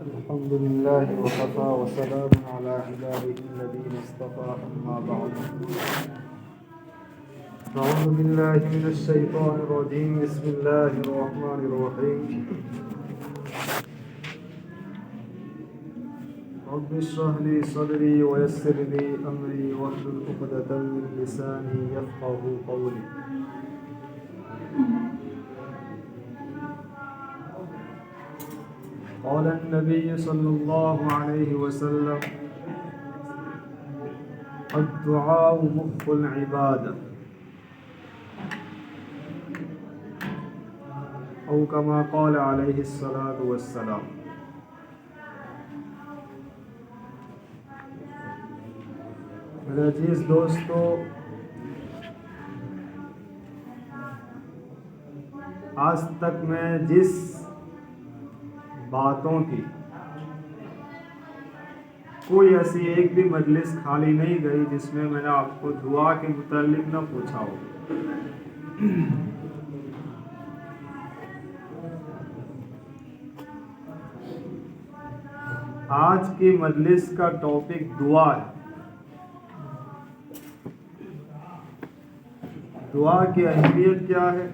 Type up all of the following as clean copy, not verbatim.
अल्हम्दुलिल्लाहि वकफ़ा वस्सलामुन अला इबादिहिल्लज़ीना इस्तफ़ा अम्मा बअद। अऊज़ु बिल्लाहि मिनश शैतानिर रजीम। बिस्मिल्लाहिर रहमानिर रहीम। रब्बि इश्रह ली सदरी व यस्सिर ली अमरी वहलुल उक़दतम मिन लिसानी यफ़क़हू क़ौली। क़ाल अन्नबी सल्लल्लाहु अलैहि वसल्लम अद्दुआउ मुख़्फ़ुल इबादह औ कमा क़ाल अलैहिस्सलातु वस्सलाम। मेरे अजीज़ दोस्तों, आज तक मैं जिस बातों की कोई ऐसी एक भी मजलिस खाली नहीं गई जिसमें मैंने आपको दुआ के मुतालिक न पूछा हो। आज की मजलिस का टॉपिक दुआ है। दुआ की अहमियत क्या है,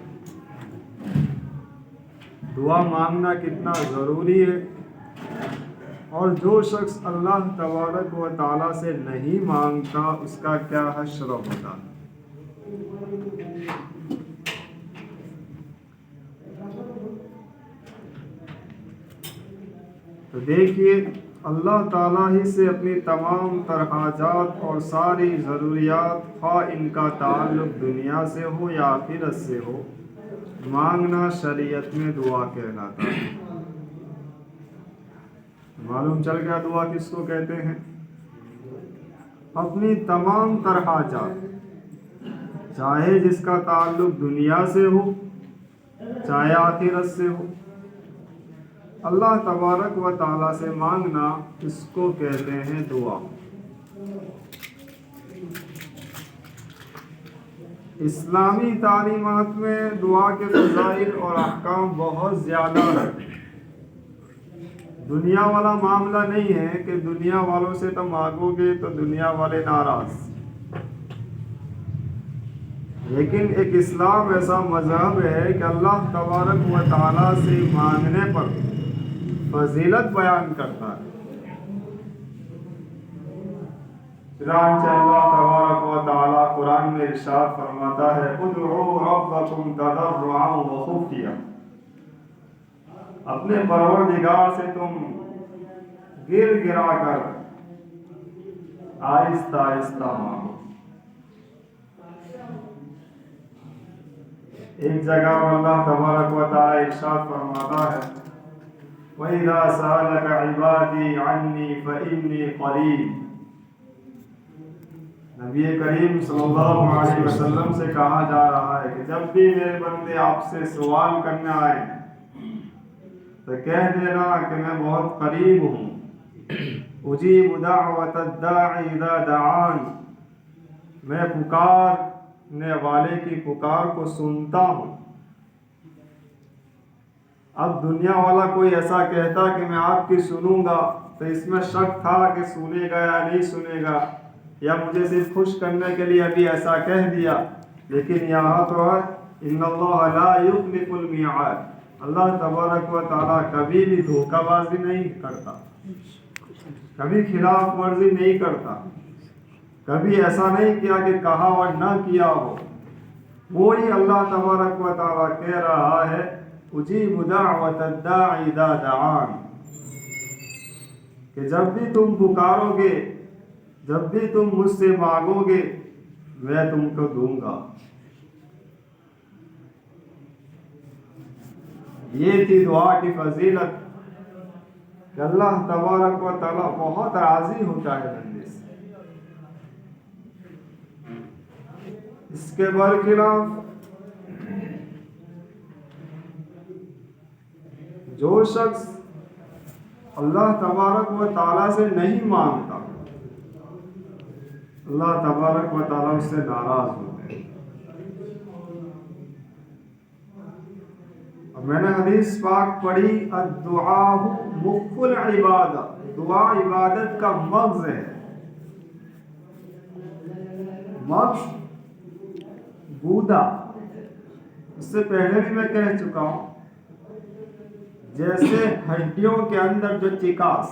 दुआ मांगना कितना ज़रूरी है, और जो शख्स अल्लाह तबारक व तआला से नहीं मांगता उसका क्या हश्र होता है। तो देखिए, अल्लाह ताला ही से अपनी तमाम तर हाजात और सारी ज़रूरियात, ख़्वा इनका ताल्लुक़ दुनिया से हो या आखिरत से हो, मांगना शरीयत में दुआ कहलाता है। मालूम चल गया दुआ किसको कहते हैं। अपनी तमाम तर हाजात, चाहे जिसका ताल्लुक़ दुनिया से हो चाहे आखिरत से हो, अल्लाह तबारक व ताला से मांगना, इसको कहते हैं दुआ। इस्लामी तालीमात में दुआ के फ़ज़ाइल और अहकाम बहुत ज़्यादा है। दुनिया वाला मामला नहीं है कि दुनिया वालों से तो मांगोगे तो दुनिया वाले नाराज़, लेकिन एक इस्लाम ऐसा मज़हब है कि अल्लाह तबारक व तआला से मांगने पर फजीलत बयान करता है। चुनांचे अल्लाह तबारक व तआला कुरान में इरशाद फरमाता है, उदउ रब्बकुम तदर्रुअन व खुफ़िया। अपने परवरदिगार से तुम गिर गिरा कर आहिस्ता आहिस्ता मांगो। एक जगह अल्लाह तबारक व तआला इरशाद फरमाता है, वइज़ा सअलक इबादी अन्नी फ़इन्नी क़रीब। नबी करीम सल्लल्लाहु अलैहि वसल्लम से कहा जा रहा है कि जब भी मेरे बंदे आपसे सवाल करने आए तो कह देना कि मैं बहुत करीब हूँ। उजीबु दाअवतद दाई इज़ा दआन। मैं पुकारने वाले की पुकार को सुनता हूँ। अब दुनिया वाला कोई ऐसा कहता कि मैं आपकी सुनूंगा, तो इसमें शक था कि सुनेगा या नहीं सुनेगा, या मुझे सिर्फ खुश करने के लिए अभी ऐसा कह दिया। लेकिन यहाँ तो है, इन्नल्लाह ला युख्लिफुल मिआद। अल्लाह तबारक व तआला कभी भी धोखाबाजी नहीं करता, कभी खिलाफ वर्जी नहीं करता, कभी ऐसा नहीं किया कि कहा और ना किया हो। वो ही अल्लाह तबारक व तआला कह रहा है, उजीबु दाअवतद दाई इज़ा दआन, कि जब भी तुम पुकारोगे, जब भी तुम मुझसे मांगोगे, मैं तुमको दूंगा। ये थी दुआ की फजीलत कि अल्लाह तबारक व तआला बहुत राज़ी होता है बंदे से। इसके बरखिलाफ जो शख्स अल्लाह तबारक व तआला से नहीं मांगता, अल्लाह तबारक व तआला उससे नाराज़ होते हैं। अब मैंने हदीस पाक पढ़ी, अद्दुआ मुख्फुल इबादत, दुआ इबादत का मग़ज़ है। मग़ज़ गूदा, उससे पहले भी मैं कह चुका हूँ, जैसे हड्डियों के अंदर जो चिकास,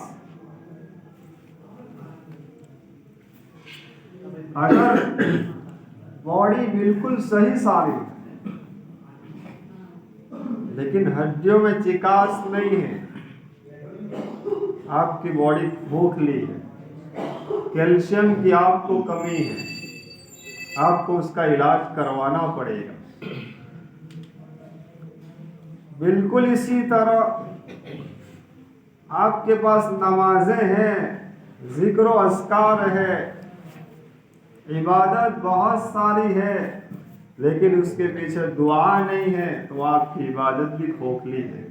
अगर बॉडी बिल्कुल सही सारी लेकिन हड्डियों में चिकास नहीं है, आपकी बॉडी खोखली है, कैल्शियम की आपको कमी है, आपको उसका इलाज करवाना पड़ेगा। बिल्कुल इसी तरह आपके पास नमाजें हैं, जिक्र व अस्कार है, इबादत बहुत सारी है, लेकिन उसके पीछे दुआ नहीं है, तो आपकी इबादत भी खोखली है।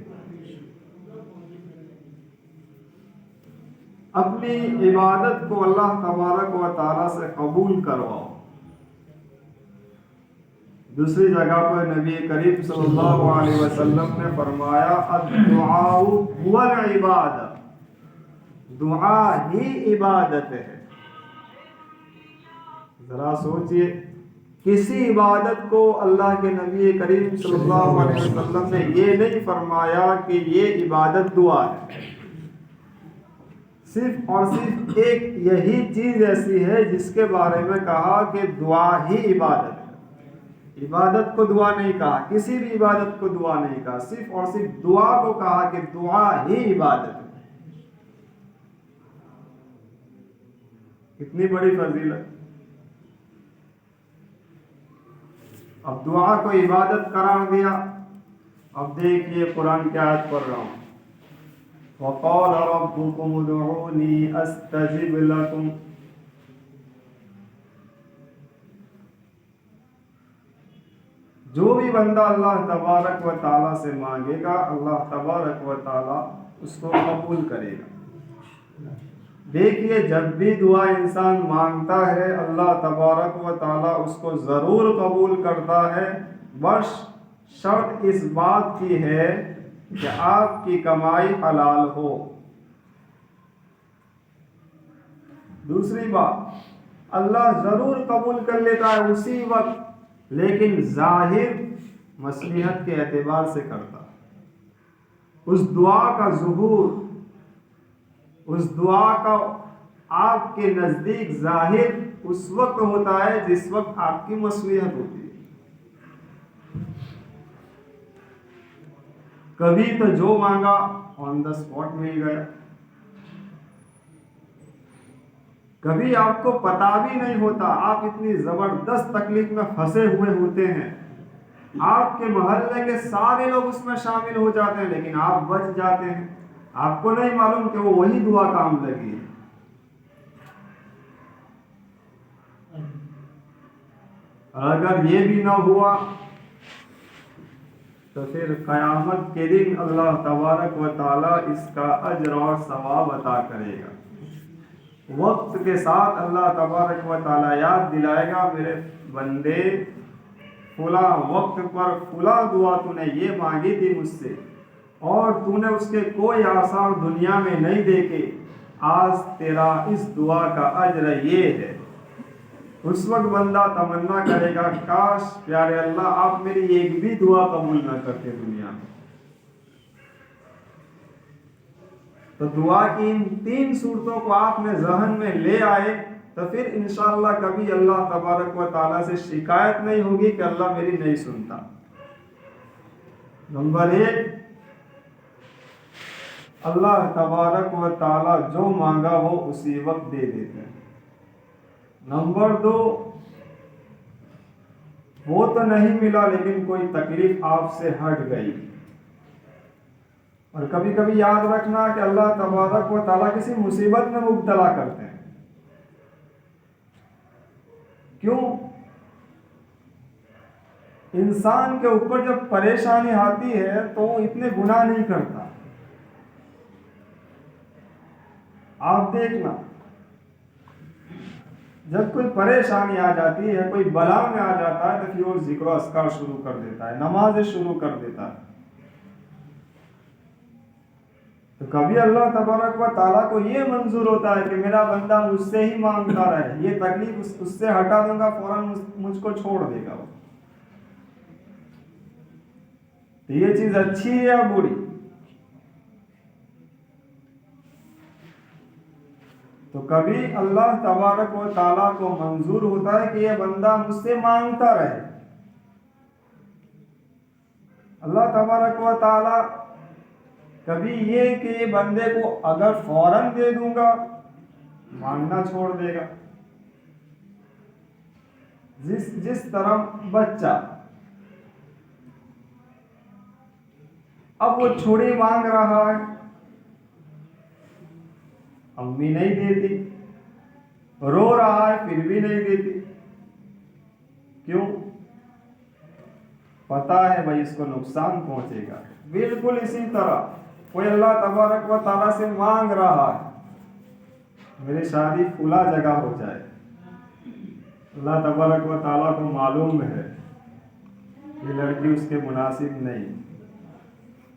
अपनी इबादत को अल्लाह तबारक व तआला से कबूल करवाओ। दूसरी जगह पर नबी करीम सल्लल्लाहु अलैहि वसल्लम ने फरमाया, अद्दुआउ हुवल इबादत, दुआ ही इबादत है। जरा सोचिए, किसी इबादत को अल्लाह के नबी करीम सल्लल्लाहु अलैहि वसल्लम ने ये नहीं फरमाया कि ये इबादत दुआ है। सिर्फ और सिर्फ एक यही चीज ऐसी है जिसके बारे में कहा कि दुआ ही इबादत है। इबादत को दुआ नहीं कहा, किसी भी इबादत को दुआ नहीं कहा, सिर्फ और सिर्फ दुआ को कहा कि दुआ ही इबादत है। कितनी बड़ी फजीलत। अब दुआ को इबादत करार दिया। अब देखिए कुरान की आयत पढ़ रहा हूँ, वक़ाल रब्बुकुम उदऊनी अस्तजिब लकुम। जो भी बंदा अल्लाह तबारक व ताला से मांगेगा, अल्लाह तबारक व ताला उसको कबूल करेगा। देखिए, जब भी दुआ इंसान मांगता है, अल्लाह तबारक व ताला उसको ज़रूर कबूल करता है, बस शर्त इस बात की है कि आपकी कमाई हलाल हो। दूसरी बात, अल्लाह ज़रूर कबूल कर लेता है उसी वक्त, लेकिन जाहिर मसलिहत के एतबार से करता है। उस दुआ का ज़ुहूर, उस दुआ का आपके नज़दीक जाहिर उस वक्त होता है जिस वक्त आपकी मसलिहत होती है। कभी तो जो मांगा ऑन द स्पॉट मिल गया, कभी आपको पता भी नहीं होता, आप इतनी जबरदस्त तकलीफ में फंसे हुए होते हैं, आपके मोहल्ले के सारे लोग उसमें शामिल हो जाते हैं, लेकिन आप बच जाते हैं। आपको नहीं मालूम कि वो वही दुआ काम लगी है। अगर ये भी ना हुआ तो फिर क़यामत के दिन अल्लाह तबारक व ताला इसका अज्र और सवाब अता करेगा। वक्त के साथ अल्लाह तबारक व ताला याद दिलाएगा, मेरे बंदे फुला वक्त पर फुला दुआ तूने ये मांगी थी मुझसे और तूने उसके कोई आसार दुनिया में नहीं देखे, आज तेरा इस दुआ का अज्र ये है। उस वक्त बंदा तमन्ना करेगा, काश प्यारे अल्लाह आप मेरी एक भी दुआ कबूल ना करते दुनिया में। तो दुआ की इन 3 सूरतों को आपने ज़हन में ले आए तो फिर इंशाअल्लाह कभी अल्लाह तबारक व ताला से शिकायत नहीं होगी कि अल्लाह मेरी नहीं सुनता। नंबर 1, अल्लाह तबारक व ताला जो मांगा वो उसी वक्त दे देते हैं। नंबर 2, वो तो नहीं मिला लेकिन कोई तकलीफ आपसे हट गई। और कभी कभी याद रखना कि अल्लाह तबारक व ताला किसी मुसीबत में मुब्तला करते हैं। क्यों? इंसान के ऊपर जब परेशानी आती है तो वो इतने गुनाह नहीं करता। आप देखना, जब कोई परेशानी आ जाती है, कोई बला में आ जाता है, तो फिर वो जिक्र अस्कार शुरू कर देता है, नमाज़ें शुरू कर देता है। तो कभी अल्लाह तबारक व ताला को ये मंजूर होता है कि मेरा बंदा मुझसे ही मांगता रहे, ये तकलीफ उससे हटा दूंगा फौरन मुझको छोड़ देगा वो। तो ये चीज अच्छी है या बुरी? तो कभी अल्लाह तबारक व ताला को मंजूर होता है कि ये बंदा मुझसे मांगता रहे। अल्लाह तबारक व ताला कभी ये कि बंदे को अगर फौरन दे दूंगा मांगना छोड़ देगा। जिस तरह बच्चा अब वो छुरी मांग रहा है, अम्मी नहीं देती, रो रहा है फिर भी नहीं देती, क्यों? पता है भाई इसको नुकसान पहुंचेगा। बिल्कुल इसी तरह कोई अल्लाह तबारक व ताला से मांग रहा है मेरी शादी खुला जगह हो जाए, अल्लाह तबारक व ताला को मालूम है ये लड़की उसके मुनासिब नहीं,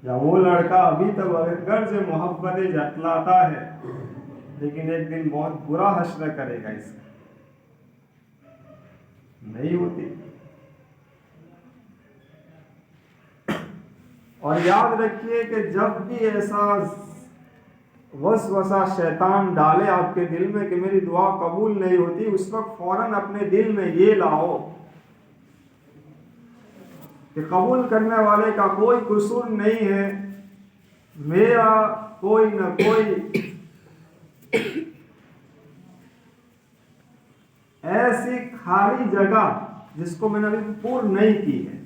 या वो लड़का अभी तक घर से मोहब्बतें जतलाता है लेकिन एक दिन बहुत बुरा हश्र करेगा इसका, नहीं होती। और याद रखिए कि जब भी ऐसा वसवसा शैतान डाले आपके दिल में कि मेरी दुआ कबूल नहीं होती, उस वक्त फौरन अपने दिल में ये लाओ कि कबूल करने वाले का कोई कसूर नहीं है, मेरा कोई न कोई ऐसी खाली जगह जिसको मैंने अभी पूर्ण नहीं की है।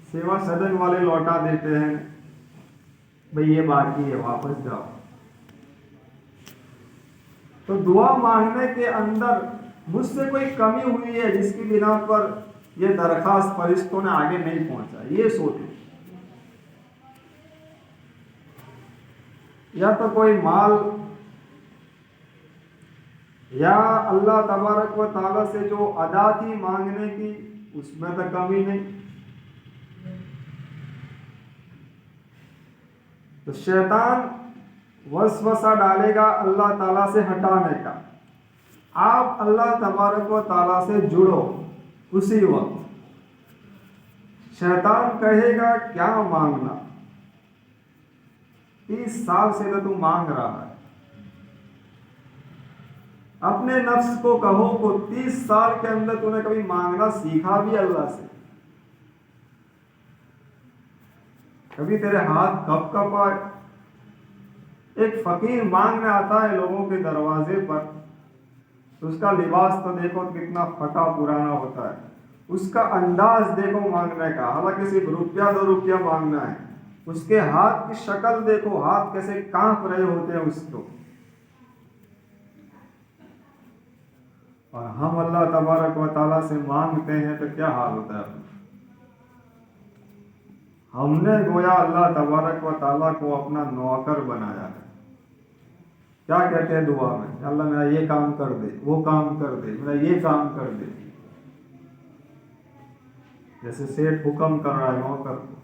सेवा सदन वाले लौटा देते हैं, भाई ये बाकी है वापस जाओ। तो दुआ मांगने के अंदर मुझसे कोई कमी हुई है जिसकी बिना पर यह दरखास्त फरिश्तों ने आगे नहीं पहुंचा, ये सोचो। या तो कोई माल या अल्लाह तबारक व ताला से जो अदा थी मांगने की उसमें तो कमी नहीं। तो शैतान वसवसा डालेगा अल्लाह ताला से हटाने का। आप अल्लाह तबारक व ताला से जुड़ो, उसी वक्त शैतान कहेगा क्या मांगना, 30 साल से तो तू मांग रहा है। अपने नफ्स को कहो को 30 साल के अंदर तूने कभी मांगना सीखा भी अल्लाह से? कभी तेरे हाथ कब कब आए? एक फकीर मांगने आता है लोगों के दरवाजे पर, तो उसका लिबास तो देखो कितना फटा पुराना होता है, उसका अंदाज देखो मांगने का, हालांकि सिर्फ रुपया 2 रुपया मांगना है, उसके हाथ की शक्ल देखो, हाथ कैसे कांप रहे होते हैं उसको। और हम अल्लाह तबारक व ताला से मांगते हैं तो क्या हाल होता है? हमने गोया अल्लाह तबारक व ताला को अपना नौकर बनाया है। क्या कहते हैं दुआ में? अल्लाह मेरा ये काम कर दे, वो काम कर दे, मेरा ये काम कर दे। जैसे सेठ हुक्म कर रहा है नौकर को,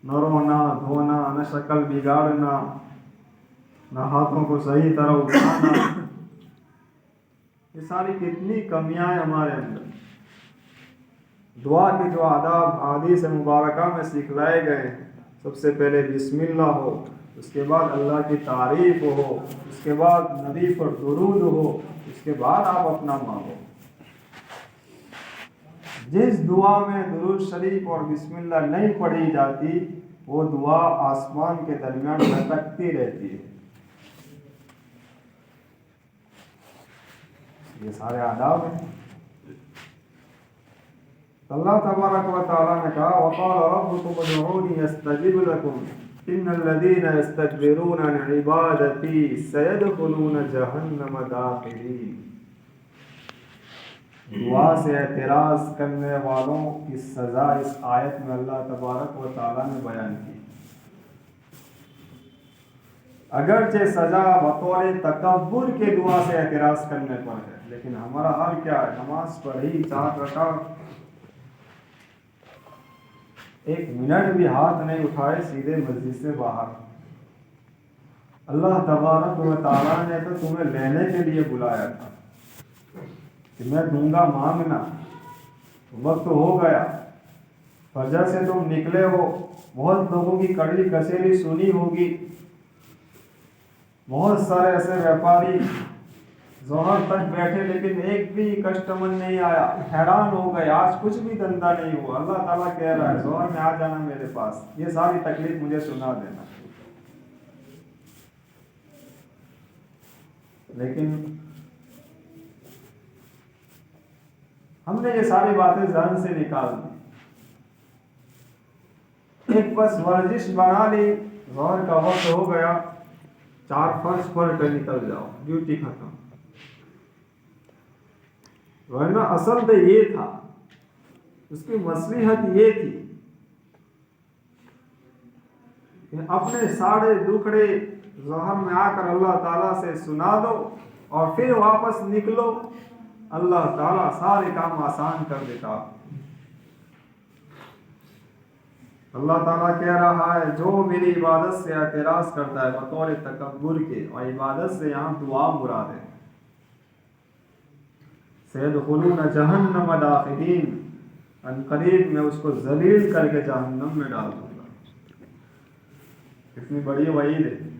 न रोना धोना, न शक्ल बिगाड़ना, न हाथों को सही तरह उठाना। ये सारी कितनी कमियां हैं हमारे अंदर। दुआ के जो आदाब हदीस मुबारका में सिखलाए गए, सबसे पहले बिस्मिल्लाह हो, उसके बाद अल्लाह की तारीफ हो, उसके बाद नबी पर दुरूद हो, उसके बाद आप अपना मांगो। जिस दुआ में दुरूद शरीफ और बिस्मिल्लाह नहीं पढ़ी जाती वो दुआ आसमान के दरमियान लटकती रहती है। ये सारे आदाब हैं। अल्लाह तबारक व तआला ने कहा वक़ाल रब्बुकुम उदऊनी अस्तजिब लकुम इन्नल लज़ीना यस्तकबिरूना अन इबादती सयदखुलूना जहन्नम दाखिरीन। दुआ से एतराज़ करने वालों की सज़ा इस आयत में अल्लाह तबारक व तआला ने बयान की। अगरचे सज़ा बतौर तकब्बुर के दुआ से एतराज़ करने पर है, लेकिन हमारा हाल क्या है? नमाज पढ़ी 4 रकात, एक मिनट भी हाथ नहीं उठाए, सीधे मस्जिद से बाहर। अल्लाह तबारक व तआला ने तो तुम्हें लेने के लिए बुलाया था कि मैं दूंगा, मांगना। वक्त हो गया, फजर से तुम निकले हो, बहुत लोगों की कड़वी कसेरी सुनी होगी, बहुत सारे ऐसे व्यापारी जोहर तक बैठे लेकिन एक भी कस्टमर नहीं आया, हैरान हो गए, आज कुछ भी धंधा नहीं हुआ। अल्लाह ताला कह रहा है जोहर में आ जाना मेरे पास, ये सारी तकलीफ मुझे सुना देना। लेकिन हमने ये सारी बातें जहन से निकाल दी, एक बस वर्जिश बना ली, जोहर का वक्त हो गया, 4 फर्श पढ़ कर निकल जाओ, ड्यूटी खत्म। वरना असल तो ये था, उसकी मसलिहत ये थी कि अपने सारे दुखड़े ज़हर में आकर अल्लाह ताला से सुना दो और फिर वापस निकलो, अल्लाह ताला सारे काम आसान कर देता। अल्लाह ताला कह रहा है जो मेरी इबादत से एतराज़ करता है बतौर तकब्बुर के, और इबादत से यहाँ दुआ मुराद है, सयदखुलून जहन्नम दाखिलीन, अनकरीब मैं उसको जलील करके जहन्नम में डाल दूंगा। कितनी बड़ी वईद है।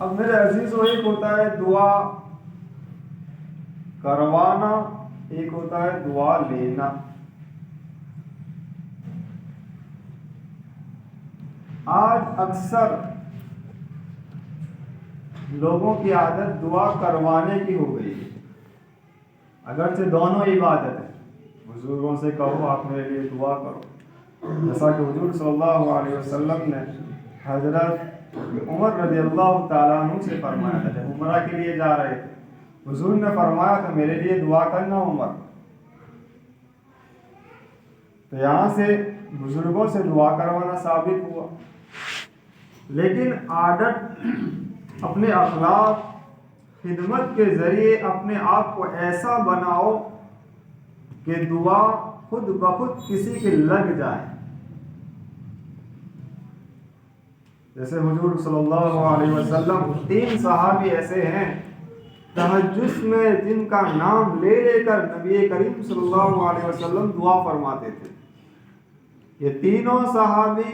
अब मेरे अजीजों, एक होता है दुआ करवाना, एक होता है दुआ लेना। आज अक्सर लोगों की आदत दुआ करवाने की हो गई है, अगरचे दोनों इबादत है। बुजुर्गों से कहो आप मेरे लिए दुआ करो, जैसा कि हुजूर सल्लल्लाहु अलैहि वसल्लम ने हजरत उमर रज़ियल्लाहु ताला अन्हु से फरमाया था, जब उमरा के लिए जा रहे थे, हुजूर ने फरमाया था मेरे लिए दुआ करना उमर। तो यहाँ से बुजुर्गों से दुआ करवाना साबित हुआ। लेकिन आदत, अपने अखलाक, खिदमत के ज़रिए अपने आप को ऐसा बनाओ कि दुआ खुद ब खुद किसी के लग जाए। जैसे हुजूर सल्लल्लाहु अलैहि वसल्लम, 3 सहाबी ऐसे हैं तहज्जुद में जिनका नाम ले लेकर नबी करीम सल्लल्लाहु अलैहि वसल्लम दुआ फरमाते थे। ये तीनों सहाबी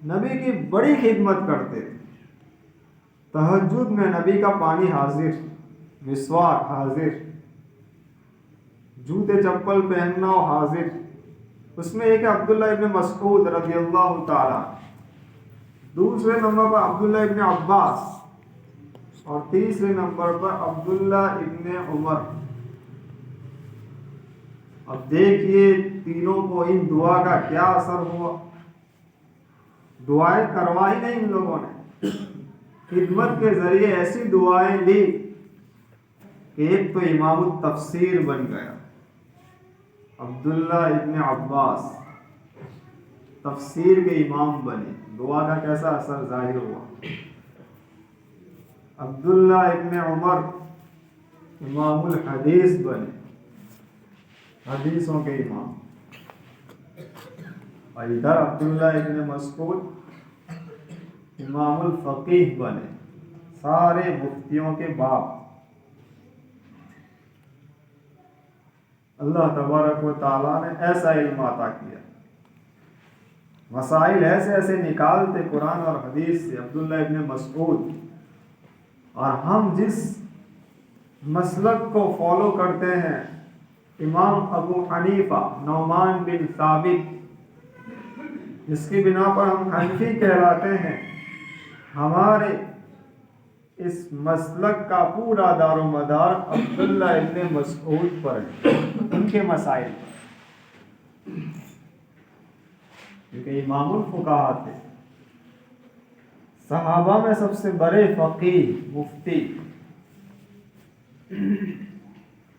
नबी की बड़ी खिदमत करते थे। तहज्जुद में नबी का पानी हाजिर, मिसवाक हाजिर, जूते चप्पल पहनना हाजिर। उसमें एक अब्दुल्ला इब्न मसऊद रज़ियल्लाहु ताला, दूसरे नंबर पर अब्दुल्ला इब्न अब्बास और तीसरे नंबर पर अब्दुल्ला इब्न उमर। अब देखिए तीनों को इन दुआ का क्या असर हुआ। दुआएं करवाई नहीं इन लोगों ने, खिदमत के जरिए ऐसी दुआएं ली कि एक तो इमाम तफसीर बन गया, अब्दुल्ला इब्न अब्बास तफसीर के इमाम बने। दुआ का कैसा असर जाहिर हुआ। अब्दुल्ला इब्न उमर इमामुल हदीस बने, हदीसों के इमाम। और इधर अब्दुल्ला इब्न मसऊद इमामुल फकीह बने, सारे मुफ्तियों के बाप। अल्लाह तबारक व तआला ने ऐसा इल्म अता किया, मसाइल ऐसे ऐसे निकालते कुरान और हदीस से अब्दुल्ला इब्न मसऊद। और हम जिस मसलक को फॉलो करते हैं, इमाम अबू हनीफा नौमान बिन साबित, जिसकी बिना पर हम हनफी कहलाते हैं, हमारे इस मसलक का पूरा दारो मदार अब्दुल्ला इब्न मसऊद पर है, उनके मसाइल पर, क्योंकि इमामुल फुकाहा थे, सहाबा में सबसे बड़े फकीह मुफ्ती।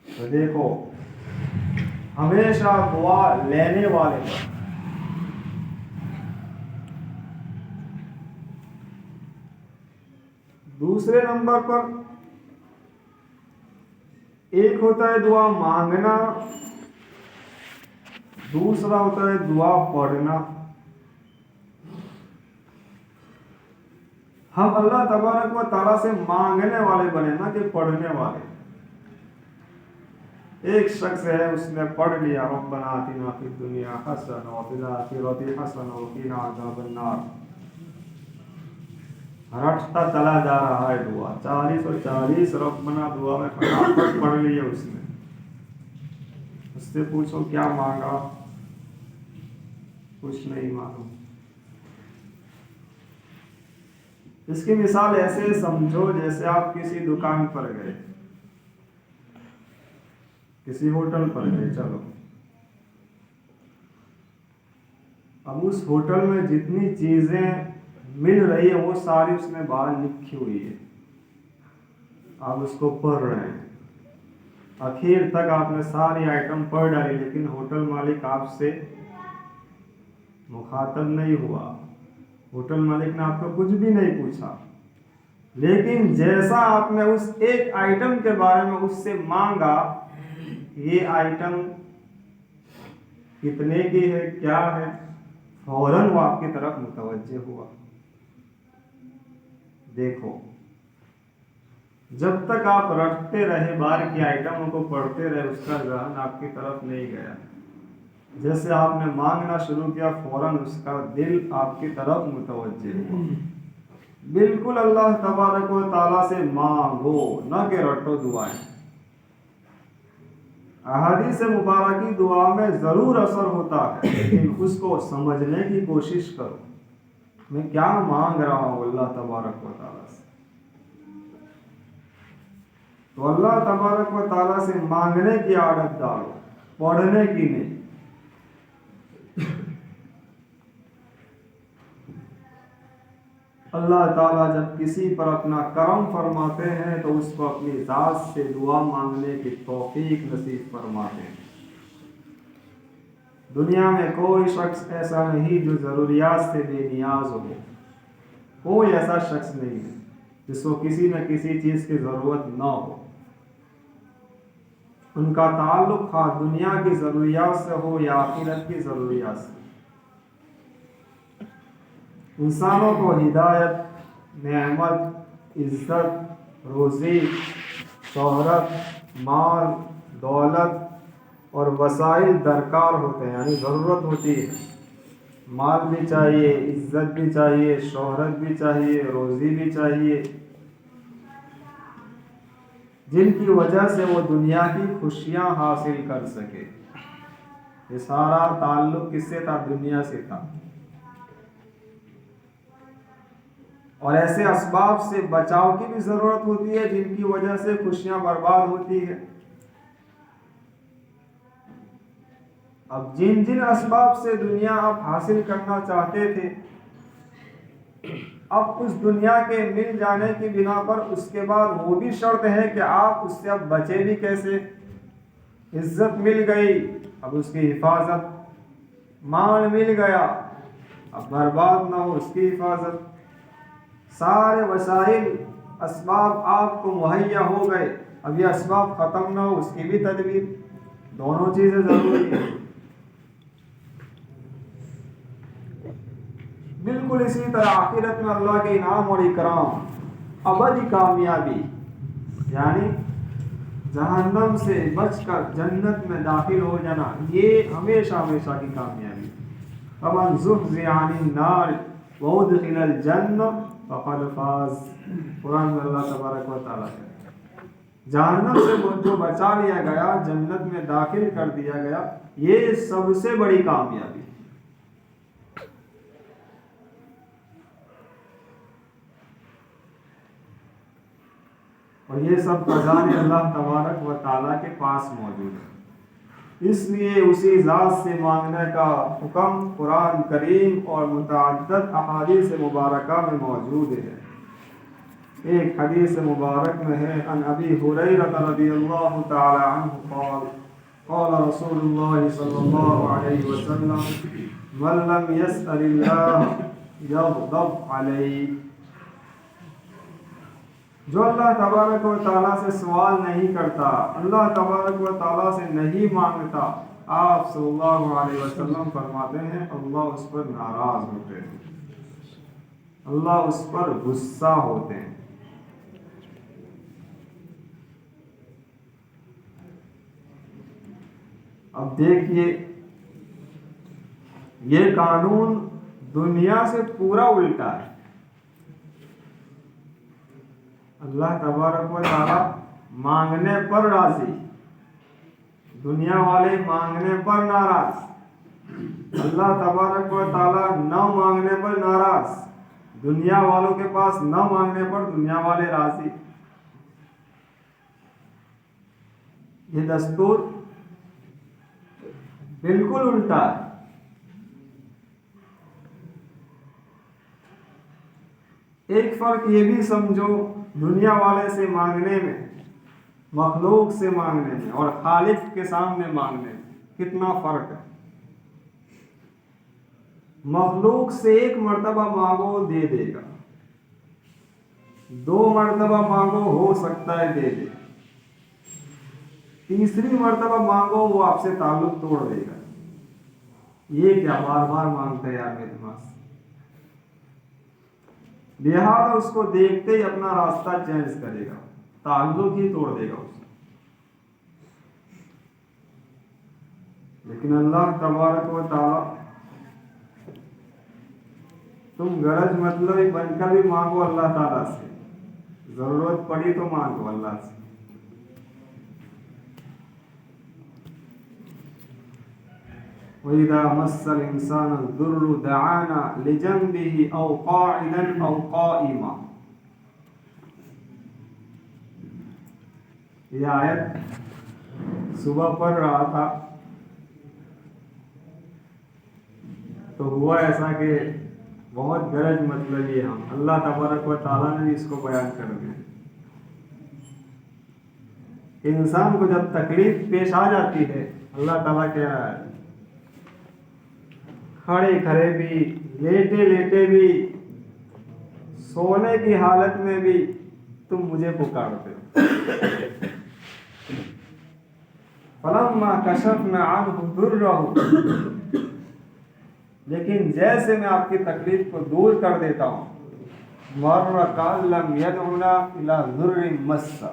तो देखो हमेशा दुआ लेने वाले पर। दूसरे नंबर पर एक होता है दुआ मांगना, दूसरा होता है दुआ पढ़ना। हम अल्लाह तबारक व तआला से मांगने वाले बने, ना कि पढ़ने वाले। एक शख्स है, उसने पढ़ लिया रब्बना आतिना फिद दुनिया हसना व फिल आखिरति हसना व क़िना अज़ाबन्नार, रटता चला जा रहा है दुआ, 40 और 40 रब्बना दुआ में फटाफट पढ़ लिया उसने। उससे पूछो क्या मांगा, कुछ नहीं मालूम। इसकी मिसाल ऐसे समझो जैसे आप किसी दुकान पर गए, किसी होटल पर गए, चलो, अब उस होटल में जितनी चीजें मिल रही है वो सारी उसने बाहर लिखी हुई है, आप उसको पढ़ रहे हैं, आखिर तक आपने सारी आइटम पढ़ डाली, लेकिन होटल मालिक आपसे मुखातब नहीं हुआ, होटल मालिक ने आपको कुछ भी नहीं पूछा। लेकिन जैसा आपने उस एक आइटम के बारे में उससे मांगा, ये आइटम कितने की है, क्या है, फौरन वो आपकी तरफ मुतवज्जे हुआ। देखो, जब तक आप रटते रहे, बाहर की आइटमों को पढ़ते रहे, उसका ज़हन आपकी तरफ नहीं गया। जैसे आपने मांगना शुरू किया, फौरन उसका दिल आपकी तरफ मुतवज्जे हुआ। बिल्कुल अल्लाह तबारक व तआला से मांगो, न कि रटो दुआएं। अहादीस मुबारकी दुआ में ज़रूर असर होता है, लेकिन उसको समझने की कोशिश करो, मैं क्या मांग रहा हूँ अल्लाह तबारक व तआला से। तो अल्लाह तबारक व तआला से मांगने की आदत डालो, पढ़ने की नहीं। अल्लाह ताला जब किसी पर अपना करम फरमाते हैं तो उसको अपनी ज़ात से दुआ मांगने की तौफीक नसीब फरमाते हैं। दुनिया में कोई शख्स ऐसा नहीं जो ज़रूरियात से बेनियाज हो, कोई ऐसा शख्स नहीं है जिसको किसी न किसी चीज़ की ज़रूरत ना हो। उनका ताल्लुक़ खा दुनिया की ज़रूरियात से हो या आखिरत की ज़रूरियात से। इंसानों को हिदायत, नेमत, इज़्ज़त, रोज़ी, शोहरत, माल, दौलत और वसाइल दरकार होते हैं, यानी ज़रूरत होती है। माल भी चाहिए, इज़्ज़त भी चाहिए, शोहरत भी चाहिए, रोज़ी भी चाहिए, जिनकी वजह से वो दुनिया की खुशियाँ हासिल कर सके। ये सारा ताल्लुक़ किससे था? दुनिया से था। और ऐसे असबाब से बचाव की भी ज़रूरत होती है जिनकी वजह से खुशियाँ बर्बाद होती है। अब जिन जिन असबाब से दुनिया आप हासिल करना चाहते थे, अब उस दुनिया के मिल जाने की बिना पर उसके बाद वो भी शर्त है कि आप उससे अब बचे भी कैसे। इज्जत मिल गई, अब उसकी हिफाजत, माल मिल गया, अब बर्बाद ना हो उसकी हिफाजत, सारे वसाइल असबाब आपको मुहैया हो गए, अब ये असबाब ख़त्म ना हो उसकी भी तदबीर। दोनों चीज़ें ज़रूरी है। बिल्कुल इसी तरह आखिरत में अल्लाह के इनाम और इकराम, अबदी कामयाबी, यानी जहन्नम से बचकर जन्नत में दाखिल हो जाना, ये हमेशा हमेशा की कामयाबी। फमन ज़ुहज़िहा अनिन नार व उदखिलल जन्नह फ़क़द फ़ाज़। कुरान में अल्लाह तबारक व तआला कहते हैं, जहन्नम से जो बचा लिया गया, जन्नत में दाखिल कर दिया गया, ये सबसे बड़ी कामयाबी। और ये सब खजाने अल्लाह तबारक व तआला के पास मौजूद है। इसलिए उसी ज़ात से मांगने का हुक्म कुरान करीम और मुतअद्दिद अहादीस मुबारका में मौजूद है। एक हदीस मुबारक में है, अन अबी हुरैरा रज़ियल्लाहु तआला अन्हु क़ाल क़ाल रसूलुल्लाह सल्लल्लाहु अलैहि वसल्लम मन लम यसअलिल्लाह यग़ज़ब अलैहि। जो अल्लाह तबारक व तआला से सवाल नहीं करता, अल्लाह तबारक व तआला से नहीं मांगता, आप सल्लल्लाहु अलैहि वसल्लम फरमाते हैं अल्लाह उस पर नाराज होते हैं, अल्लाह उस पर गुस्सा होते हैं। अब देखिए, ये कानून दुनिया से पूरा उल्टा है। अल्लाह तबारक व तआला मांगने पर राजी, दुनिया वाले मांगने पर नाराज। अल्लाह तबारक व तआला न मांगने पर नाराज, दुनिया वालों के पास न मांगने पर दुनिया वाले राजी। ये दस्तूर बिल्कुल उल्टा है। एक फर्क ये भी समझो, दुनिया वाले से मांगने में, मखलूक से मांगने में और खालिक के सामने मांगने में कितना फर्क है। मखलूक से एक मर्तबा मांगो दे देगा, 2 मर्तबा मांगो हो सकता है दे दे, तीसरी मर्तबा मांगो वो आपसे ताल्लुक तोड़ देगा। ये क्या बार बार मांगता है यार मेरे पास। लिहाजा उसको देखते ही अपना रास्ता चेंज करेगा, ताल्लुक ही तोड़ देगा उससे। लेकिन अल्लाह तबारक व तआला, तुम गरज मतलब बनकर भी मांगो अल्लाह ताला से, जरूरत पड़ी तो मांगो अल्लाह से। वइज़ा मस्सल इंसान दुर्रु दआना लिजंबिही औ काइदन औ काइमा। यह आयत सुबह पढ़ रहा था तो हुआ ऐसा कि बहुत गरज मतलब ये हम अल्लाह तबारक व तआला ने इसको बयान कर दिया। इंसान को जब तकलीफ पेश आ जाती है, अल्लाह ताला कह रहा है खड़े खड़े भी, लेटे लेटे भी, सोने की हालत में भी तुम मुझे पुकारते हो। फलम्मा कशफना अन्हु दुर्रहु, लेकिन जैसे मैं आपकी तकलीफ को दूर कर देता हूँ, मर्र कल्लम यदउना इला दुर्रिन मस्सा,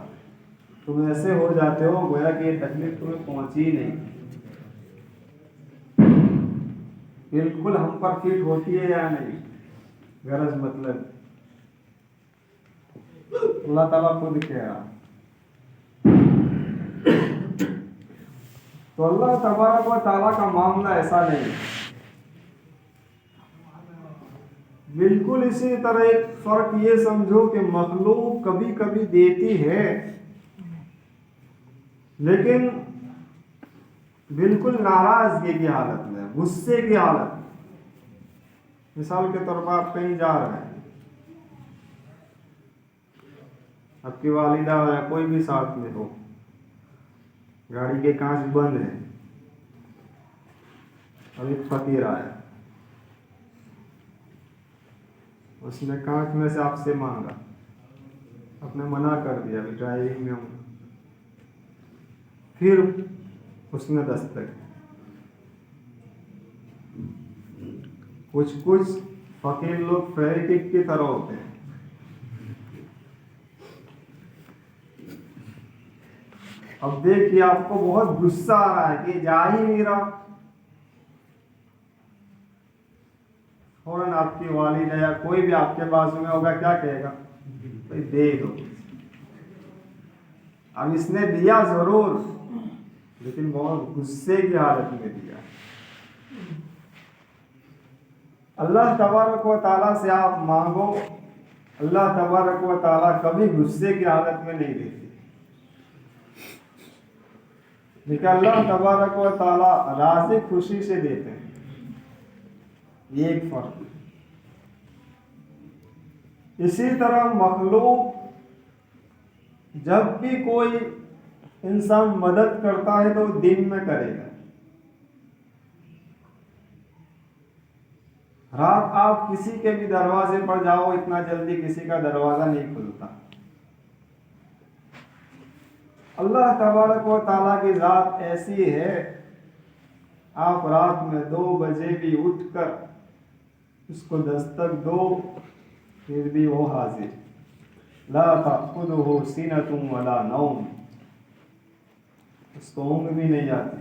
तुम ऐसे हो जाते हो गोया कि ये तकलीफ तुम्हें पहुंची ही नहीं। बिल्कुल हम पर फिट होती है या नहीं गरज मतलब। अल्लाह ताला खुद कह रहा। तो अल्लाह तबारक व तआला का मामला ऐसा नहीं। बिल्कुल इसी तरह एक फर्क ये समझो कि मखलूक कभी कभी देती है, लेकिन बिल्कुल नाराजगी की हालत में, गुस्से की हालत में। मिसाल के तौर पर आप कहीं जा रहे हैं, आपकी वालिदा या कोई भी साथ में हो, गाड़ी के कांच बंद है, अभी फकीर आया, उसने कांच में से आपसे मांगा, आपने मना कर दिया, अभी ड्राइविंग में हूँ। फिर उसने दस्तक, कुछ फकीर लोग फेरिटिक की तरह होते हैं। अब देखिए आपको बहुत गुस्सा आ रहा है कि जा ही नहीं रहा, फौरन आपकी वालिदा या कोई भी आपके बाजू में होगा, क्या कहेगा, भाई दे दो। अब इसने दिया जरूर, लेकिन बहुत गुस्से की हालत में दिया। अल्लाह तबारक व तआला से आप मांगो, अल्लाह तबारक व तआला कभी गुस्से की हालत में नहीं देते। लेकिन अल्लाह तबारक व तआला राज़ी खुशी से देते हैं। ये एक फर्क। इसी तरह मखलूक जब भी कोई इंसान मदद करता है तो दिन में करेगा, रात आप किसी के भी दरवाजे पर जाओ, इतना जल्दी किसी का दरवाजा नहीं खुलता। अल्लाह तबारक व ताला की ज़ात ऐसी है, आप रात में 2 बजे भी उठकर उसको दस्तक दो फिर भी वो हाजिर। ला ताखुदुहु सिनतुन वला नौम, उसको ऊँघ भी नहीं आती।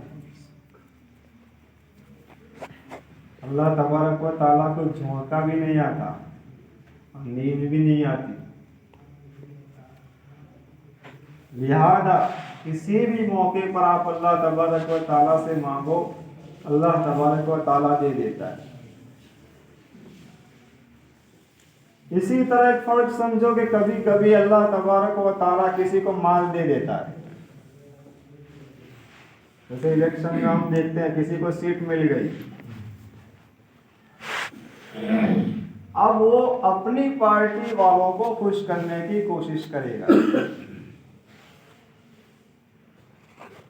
अल्लाह तबारक व ताला को झोंका भी नहीं आता और नींद भी नहीं आती। लिहाजा किसी भी मौके पर आप अल्लाह तबारक व ताला से मांगो, अल्लाह तबारक व ताला दे देता है। इसी तरह एक फर्क समझो कि कभी कभी अल्लाह तबारक व ताला किसी को माल दे देता है। जैसे इलेक्शन में हम देखते हैं किसी को सीट मिल गई, अब वो अपनी पार्टी वालों को खुश करने की कोशिश करेगा।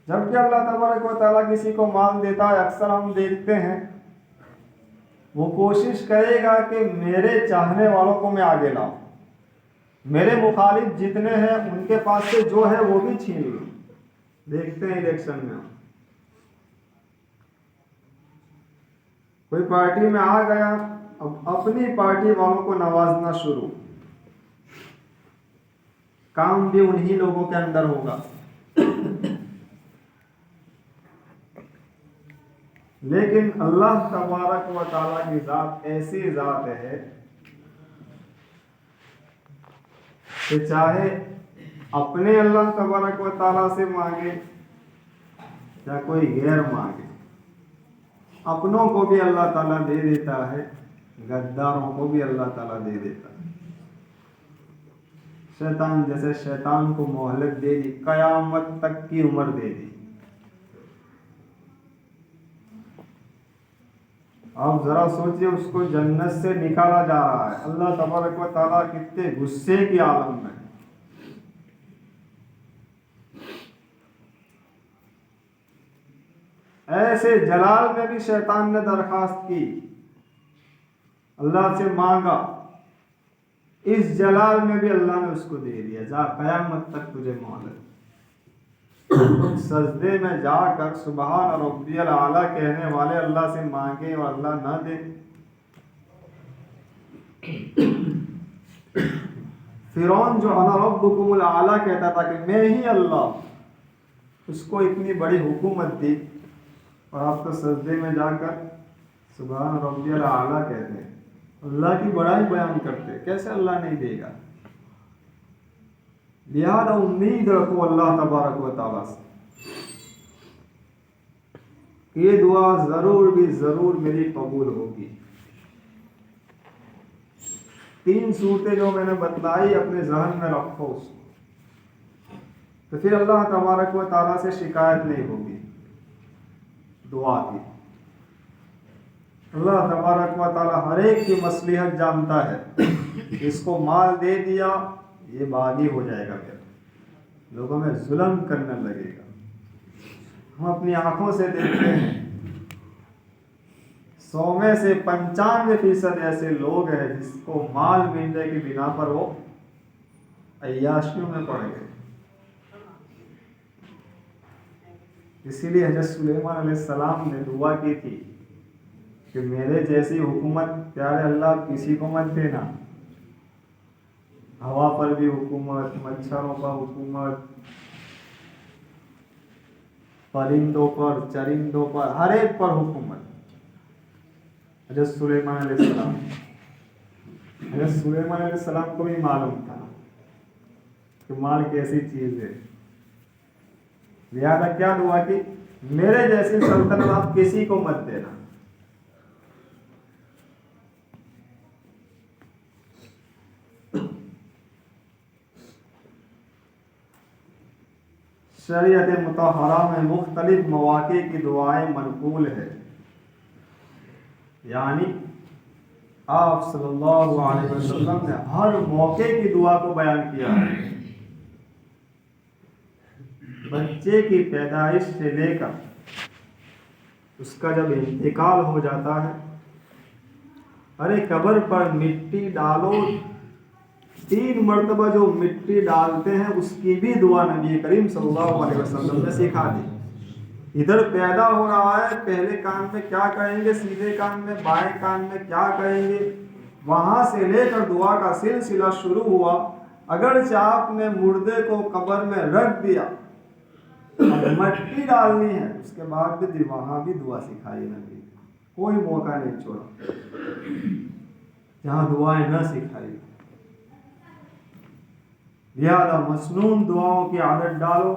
जबकि अल्लाह तबारक व तआला किसी को माल देता है, अक्सर हम देखते हैं वो कोशिश करेगा कि मेरे चाहने वालों को मैं आगे लाऊं, मेरे मुखालिफ जितने हैं उनके पास से जो है वो भी छीन लूं। देखते हैं इलेक्शन में कोई पार्टी में आ गया, अब अपनी पार्टी वालों को नवाजना शुरू, काम भी उन्हीं लोगों के अंदर होगा। लेकिन अल्लाह तबारक व तआला की ज़ात ऐसी ज़ात है कि चाहे अपने अल्लाह तबारक व तआला से मांगे या कोई गैर मांगे, अपनों को भी अल्लाह ताला दे देता है, गद्दारों को भी अल्लाह ताला दे देता है। शैतान जैसे शैतान को मोहलत दे दी, कयामत तक की उम्र दे दी। आप जरा सोचिए, उसको जन्नत से निकाला जा रहा है। अल्लाह तबारक व तआला कितने गुस्से की आलम में। ऐसे जलाल में भी शैतान ने दरखास्त की, अल्लाह से मांगा, इस जलाल में भी अल्लाह ने उसको दे दिया, जा कयामत तक तुझे मोहलत। सजदे में जाकर सुबहान रब्बियल आला कहने वाले अल्लाह से मांगे और अल्लाह ना दे। फिरौन जो अना रब्बुकुमुल आला कहता था कि मैं ही अल्लाह, उसको इतनी बड़ी हुकूमत दी और आप तो सजदे में जाकर सुबहान रब्बियल आला कहते हैं, अल्लाह की बड़ाई बयान करते, कैसे अल्लाह नहीं देगा। लिहाजा उम्मीद रखो अल्लाह तबारक व तआला से, ये दुआ जरूर भी जरूर मेरी कबूल होगी। 3 सूरतें जो मैंने बतलाई अपने जहन में रखो उसको, तो फिर अल्लाह तबारक व तआला से शिकायत नहीं होगी दुआ की। अल्लाह तबारक व तआला हर एक की मसलिहत जानता है। इसको माल दे दिया, ये बागी हो जाएगा, फिर लोगों में जुल्म करने लगेगा। हम अपनी आंखों से देखते हैं 100 में से 95% ऐसे लोग हैं जिसको माल मिलने की बिना पर वो अय्याशियों में पड़ गए। इसीलिए हज़रत सुलेमान अलैहिस्सलाम ने दुआ की थी कि मेरे जैसी हुकूमत प्यारे अल्लाह किसी को मत देना। हवा पर भी हुकूमत, मच्छरों पर हुकूमत, परिंदों पर, चरिंदों पर, हर एक पर हुकूमत। हज़रत सुलेमान अलैहिस्सलाम, हज़रत सुलेमान अलैहिस्सलाम को भी मालूम था कि माल कैसी चीज़ है। लिहाजा क्या दुआ की, मेरे जैसी सल्तनत आप किसी को मत देना। शरीयत मुतहरा में मुख्तलिफ मौके की दुआएं मनकूल है, यानी आप सल्लल्लाहु अलैहि वसल्लम ने हर मौके की दुआ को बयान किया है। बच्चे की पैदाइश से लेकर उसका जब इंतकाल हो जाता है, अरे कब्र पर मिट्टी डालो 3 मरतबा जो मिट्टी डालते हैं उसकी भी दुआ नबी करीम सल्लल्लाहु अलैहि वसल्लम ने सिखा दी। इधर पैदा हो रहा है, पहले कान में क्या कहेंगे, सीधे कान में, बाएं कान में क्या कहेंगे, वहां से लेकर दुआ का सिलसिला शुरू हुआ। अगर आपने मुर्दे को कब्र में रख दिया, मट्टी डालनी है, उसके बाद भी वहां भी दुआ सिखाई नबी, कोई मौका नहीं छोड़ा जहां दुआएं न सिखाई। लिहाजा मसनून दुआओं की आदत डालो,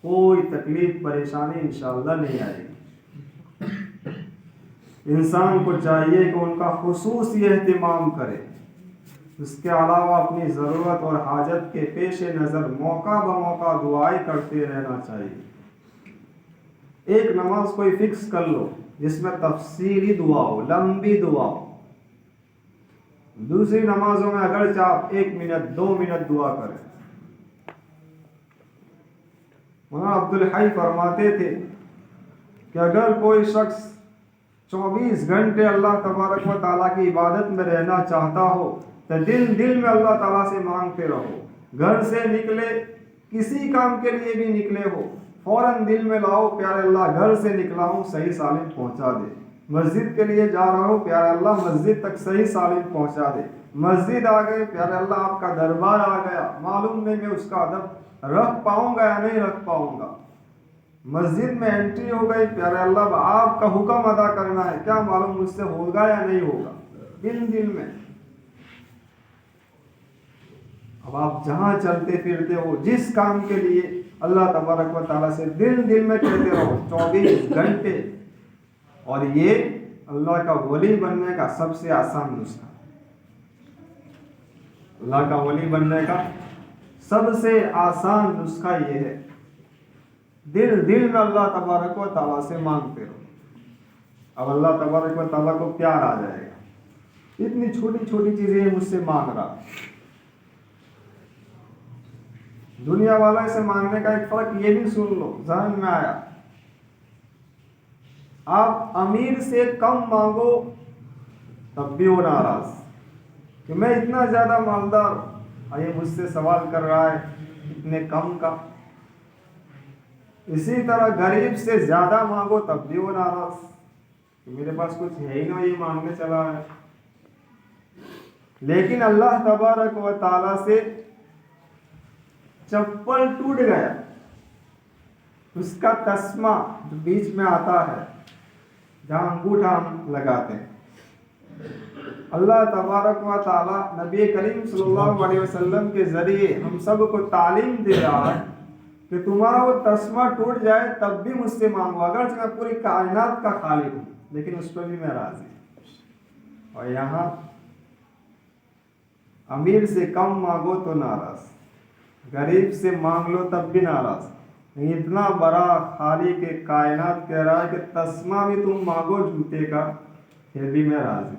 कोई तकलीफ परेशानी इंशाअल्लाह नहीं आएगी। इंसान को चाहिए कि उनका खुसूसी एहतिमाम करे। उसके अलावा अपनी ज़रूरत और हाजत के पेश नज़र मौका ब मौका दुआएं करते रहना चाहिए। एक नमाज कोई फिक्स कर लो जिसमें तफसीली दुआ हो, लंबी दुआ हो। दूसरी नमाजों में अगर आप 1 मिनट 2 मिनट दुआ करें। मौलाना अब्दुल हई फरमाते थे कि अगर कोई शख्स 24 घंटे अल्लाह तबारक व तआला की इबादत में रहना चाहता हो तो दिल दिल में अल्लाह ताला से मांगते रहो। घर से निकले, किसी काम के लिए भी निकले हो, फौरन दिल में लाओ, प्यारे अल्लाह घर से निकला हूँ, सही सालिम पहुँचा दे। मस्जिद के लिए जा रहा हो, प्यारे अल्लाह मस्जिद तक सही सालिम पहुँचा दे। मस्जिद आ गए, प्यारे अल्लाह आपका दरबार आ गया, मालूम नहीं मैं उसका अदब रख पाऊंगा या नहीं रख पाऊंगा। मस्जिद में एंट्री हो गई, प्यारे अल्लाह आपका हुक्म अदा करना है, क्या मालूम मुझसे होगा या नहीं होगा। दिल दिल में अब आप जहां चलते फिरते हो, जिस काम के लिए, अल्लाह तबारक व तआला से दिल दिल में कहते रहो 24 घंटे। और ये अल्लाह का वली बनने का सबसे आसान नुस्खा, अल्लाह का वली बनने का सबसे आसान नुस्खा ये है। दिल दिल में अल्लाह तबारक व तआला से मांगते रहो। अब अल्लाह तबारक व तआला को प्यार आ जाएगा। इतनी छोटी छोटी चीजें मुझसे मांग रहा। दुनिया वाला से मांगने का एक फर्क ये भी सुन लो, ज़हन में आया। आप अमीर से कम मांगो तब भी वो नाराज कि मैं इतना ज्यादा मालदार, ये मुझसे सवाल कर रहा है इतने कम का। इसी तरह गरीब से ज्यादा मांगो तब भी वो नाराज कि मेरे पास कुछ है ही ना, ये मांगने चला है। लेकिन अल्लाह तबारक व तआला से चप्पल टूट गया, उसका तस्मा जो बीच में आता है जहां अंगूठा हम लगाते हैं, अल्लाह तबारक व तआला नबी करीम सल्लल्लाहु अलैहि वसल्लम के जरिए हम सब को तालीम दे रहा है कि तुम्हारा वो तस्मा टूट जाए तब भी मुझसे मांगो। अगर मैं पूरी कायनात का खालिक हूँ, लेकिन उस पर भी मैं राजी। और यहाँ अमीर से कम मांगो तो नाराज, गरीब से मांग लो तब भी नाराज। इतना बड़ा खालिक के कायनात कह रहा है कि तस्मा भी तुम मांगो जूते का, फिर भी मैं राजी,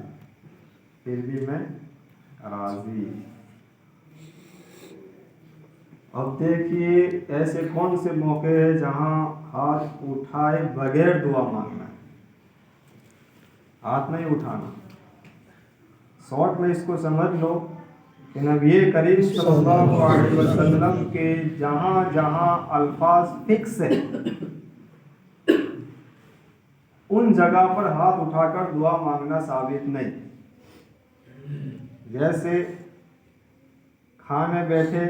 फिर भी मैं राजी। अब देखिए ऐसे कौन से मौके हैं जहां हाथ उठाए बगैर दुआ मांगना है। हाथ नहीं उठाना। शॉर्ट में इसको समझ लो कि नबी करीम सल्लल्लाहु अलैहि वसल्लम के जहां जहां अल्फाज फिक्स है उन जगह पर हाथ उठाकर दुआ मांगना साबित नहीं। जैसे खाने बैठे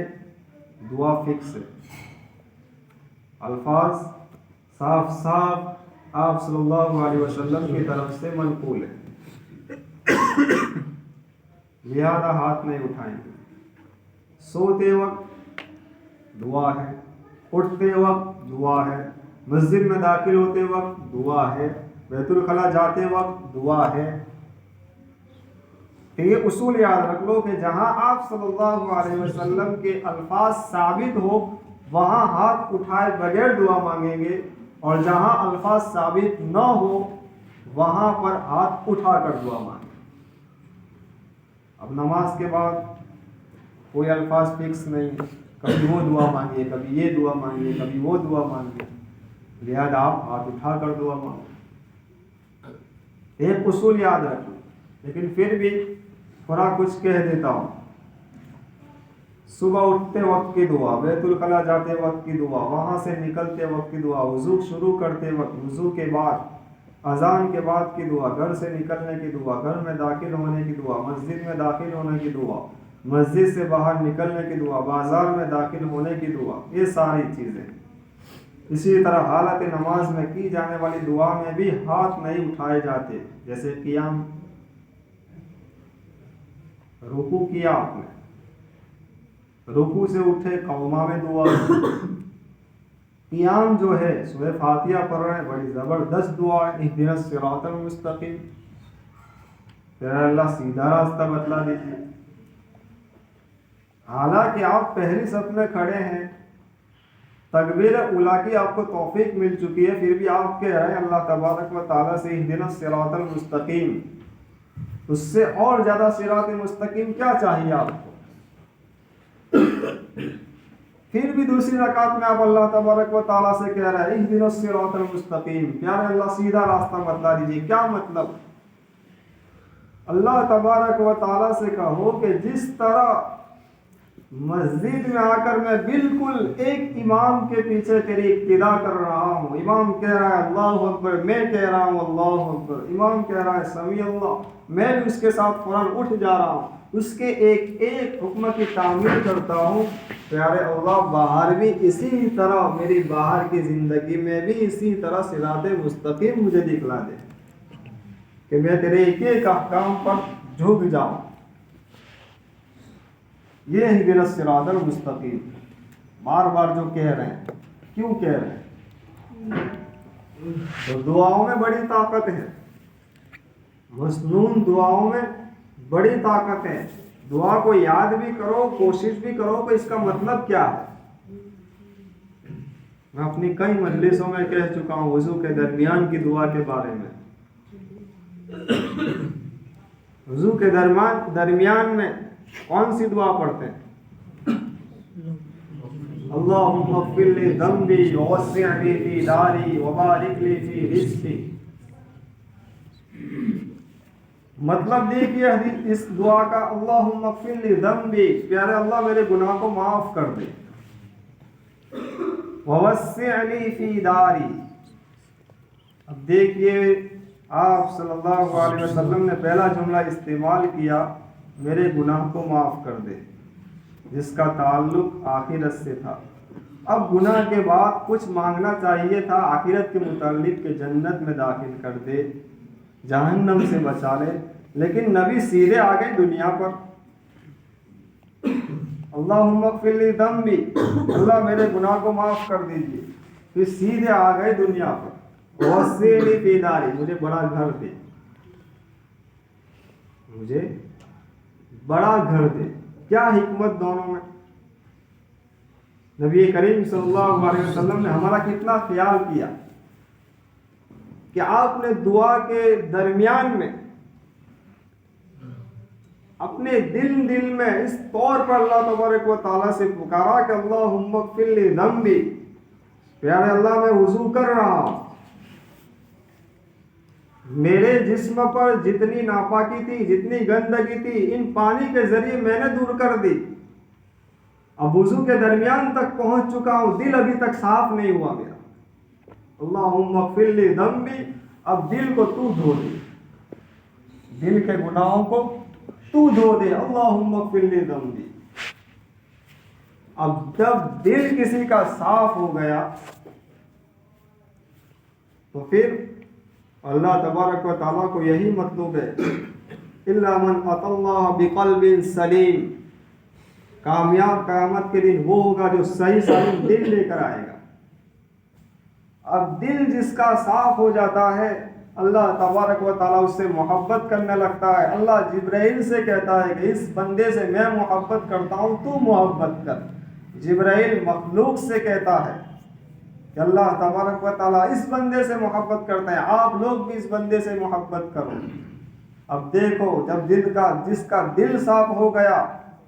दुआ फिक्स है, अल्फाज साफ साफ आप सल्लल्लाहु अलैहि वसल्लम की तरफ से मनकूल है, लिहाजा हाथ नहीं उठाएंगे। सोते वक्त दुआ है, उठते वक्त दुआ है, मस्जिद में दाखिल होते वक्त दुआ है, बैतुल खला जाते वक्त दुआ है। तो ये उसूल याद रख लो कि जहां आप सल्लल्लाहु अलैहि वसल्लम के अल्फाज साबित हो वहां हाथ उठाए बगैर दुआ मांगेंगे, और जहां अल्फाज साबित न हो वहां पर हाथ उठाकर दुआ मांगेंगे। अब नमाज के बाद कोई अल्फाज फिक्स नहीं, कभी वो दुआ मांगिए, कभी ये दुआ मांगिए, कभी वो दुआ मांगिए, लिहाजा आप हाथ उठाकर दुआ मांगो। एक उसूल याद रखो। लेकिन फिर भी थोड़ा कुछ कह देता हूँ। सुबह उठते वक्त की दुआ, बैतुल खला जाते वक्त की दुआ, वहाँ से निकलते वक्त की दुआ, वज़ू शुरू करते वक्त, वज़ू के बाद, अजान के बाद की दुआ, घर से निकलने की दुआ, घर में दाखिल होने की दुआ, मस्जिद में दाखिल होने की दुआ, मस्जिद से बाहर निकलने की दुआ, बाज़ार में दाखिल होने की दुआ, ये सारी चीज़ें। इसी तरह हालत नमाज में की जाने वाली दुआ में भी हाथ नहीं उठाए जाते। जैसे क़ियाम, रुकू किया आपने, रुकू से उठे कौमा में दुआ। क़ियाम जो है सूरह फातिहा पढ़ रहे हैं, बड़ी ज़बरदस्त दुआ है, इहदिनस सिरातल मुस्तकीम, फिर अल्लाह सीधा रास्ता बतला दीजिए। हालांकि आप पहली सफ में खड़े हैं, तकबीर उला की आपको तौफीक मिल चुकी है, फिर भी आप कह रहे हैं अल्लाह तबारक व तआला से इहदिनस सिरातल मुस्तकीम, उससे और ज़्यादा सिरात मुस्तकीम क्या चाहिए आपको। फिर भी दूसरी रकात में आप अल्लाह तबारक व तआला से कह रहे हैं इहदिनस सिरातल मुस्तकीम, प्यारे अल्लाह सीधा रास्ता बतला दीजिए। क्या मतलब? अल्लाह तबारक व तआला से कहो कि जिस तरह मस्जिद में आकर मैं बिल्कुल एक इमाम के पीछे तेरी इक्तिदा कर रहा हूँ, इमाम कह रहा है अल्लाहु अकबर, मैं कह रहा हूँ अल्लाहु अकबर, इमाम कह रहा है समी अल्लाह, मैं भी उसके साथ फौरन उठ जा रहा हूँ, उसके एक एक हुक्म की तामील करता हूँ। प्यारे अल्लाह, बाहर भी इसी तरह, मेरी बाहर की ज़िंदगी में भी इसी तरह सिराते मुस्तकीम मुझे दिखला दे कि मैं तेरे एक एक अहकाम पर झुक जाऊँ। ये इहदिनस सिरातल मुस्तकीम बार बार जो कह रहे हैं, क्यों कह रहे हैं? तो दुआओं में बड़ी ताकत है, मसनून दुआओं में बड़ी ताकत है। दुआ को याद भी करो, कोशिश भी करो कि इसका मतलब क्या है। मैं अपनी कई मजलिसों में कह चुका हूँ वज़ू के दरमियान की दुआ के बारे में। वज़ू के दरमियान में कौन सी दुआ पढ़ते हैं? अल्लाहुम्मा ग़फ़िर ली ज़ंबी ववस्सिअ ली फ़ी दारी वबारिक ली फ़ी रिज़्क़ी। मतलब देखिए इस दुआ का, अल्लाहुम्मा ग़फ़िर ली ज़ंबी, प्यारे अल्लाह मेरे गुनाह को माफ़ कर दे, ववस्सिअ ली फ़ी दारी। अब देखिए आप सल्लल्लाहु अलैहि वसल्लम ने पहला जुमला इस्तेमाल किया, मेरे गुनाह को माफ़ कर दे, जिसका ताल्लुक आखिरत से था। अब गुनाह के बाद कुछ मांगना चाहिए था आखिरत के मुताल्लिक के जन्नत में दाखिल कर दे, जहन्नम से बचा ले, लेकिन नबी सीधे आ गए दुनिया पर। अल्लाहुम्मा ग़फ़िर ली ज़ंबी, अल्लाह मेरे गुनाह को माफ़ कर दीजिए, फिर सीधे आ गए दुनिया पर। वस्सिअ ली फ़ी दारी, मुझे बड़ा घर दे, मुझे बड़ा घर दे। क्या हिकमत दोनों में। नबी करीम सल्लल्लाहु अलैहि वसल्लम ने हमारा कितना ख्याल किया कि आपने दुआ के दरमियान में अपने दिल में इस तौर पर अल्लाह तबारक व तआला से पुकारा कि अल्लाहुम्मा ग़फ़िर ली ज़ंबी, प्यारे अल्लाह मैं वज़ू कर रहा हूँ, मेरे जिस्म पर जितनी नापाकी थी, जितनी गंदगी थी, इन पानी के जरिए मैंने दूर कर दी। अब वज़ू के दरमियान तक पहुंच चुका हूं, दिल अभी तक साफ नहीं हुआ मेरा। अल्लाहुम्मा ग़फ़िर ली ज़ंबी, अब दिल को तू धो दे, दिल के गुनाहों को तू धो दे। अल्लाहुम्मा ग़फ़िर ली ज़ंबी। अब जब दिल किसी का साफ हो गया तो फिर अल्लाह तबारक व तआला को यही मतलब है, इल्ला मन अतल्लाह बिक़ल्बिन सलीम, कामयाब क़यामत के दिन वो होगा जो सही सलीम दिल लेकर आएगा। अब दिल जिसका साफ हो जाता है, अल्लाह तबारक व तआला उससे मोहब्बत करने लगता है। अल्लाह जिब्राइल से कहता है कि इस बंदे से मैं मोहब्बत करता हूँ, तू मोहब्बत कर। जिब्राइल मखलूक से कहता है कि अल्लाह तबारक व तआला इस बंदे से मोहब्बत करता है, आप लोग भी इस बंदे से मोहब्बत करो। अब देखो, जब जिसका दिल साफ हो गया,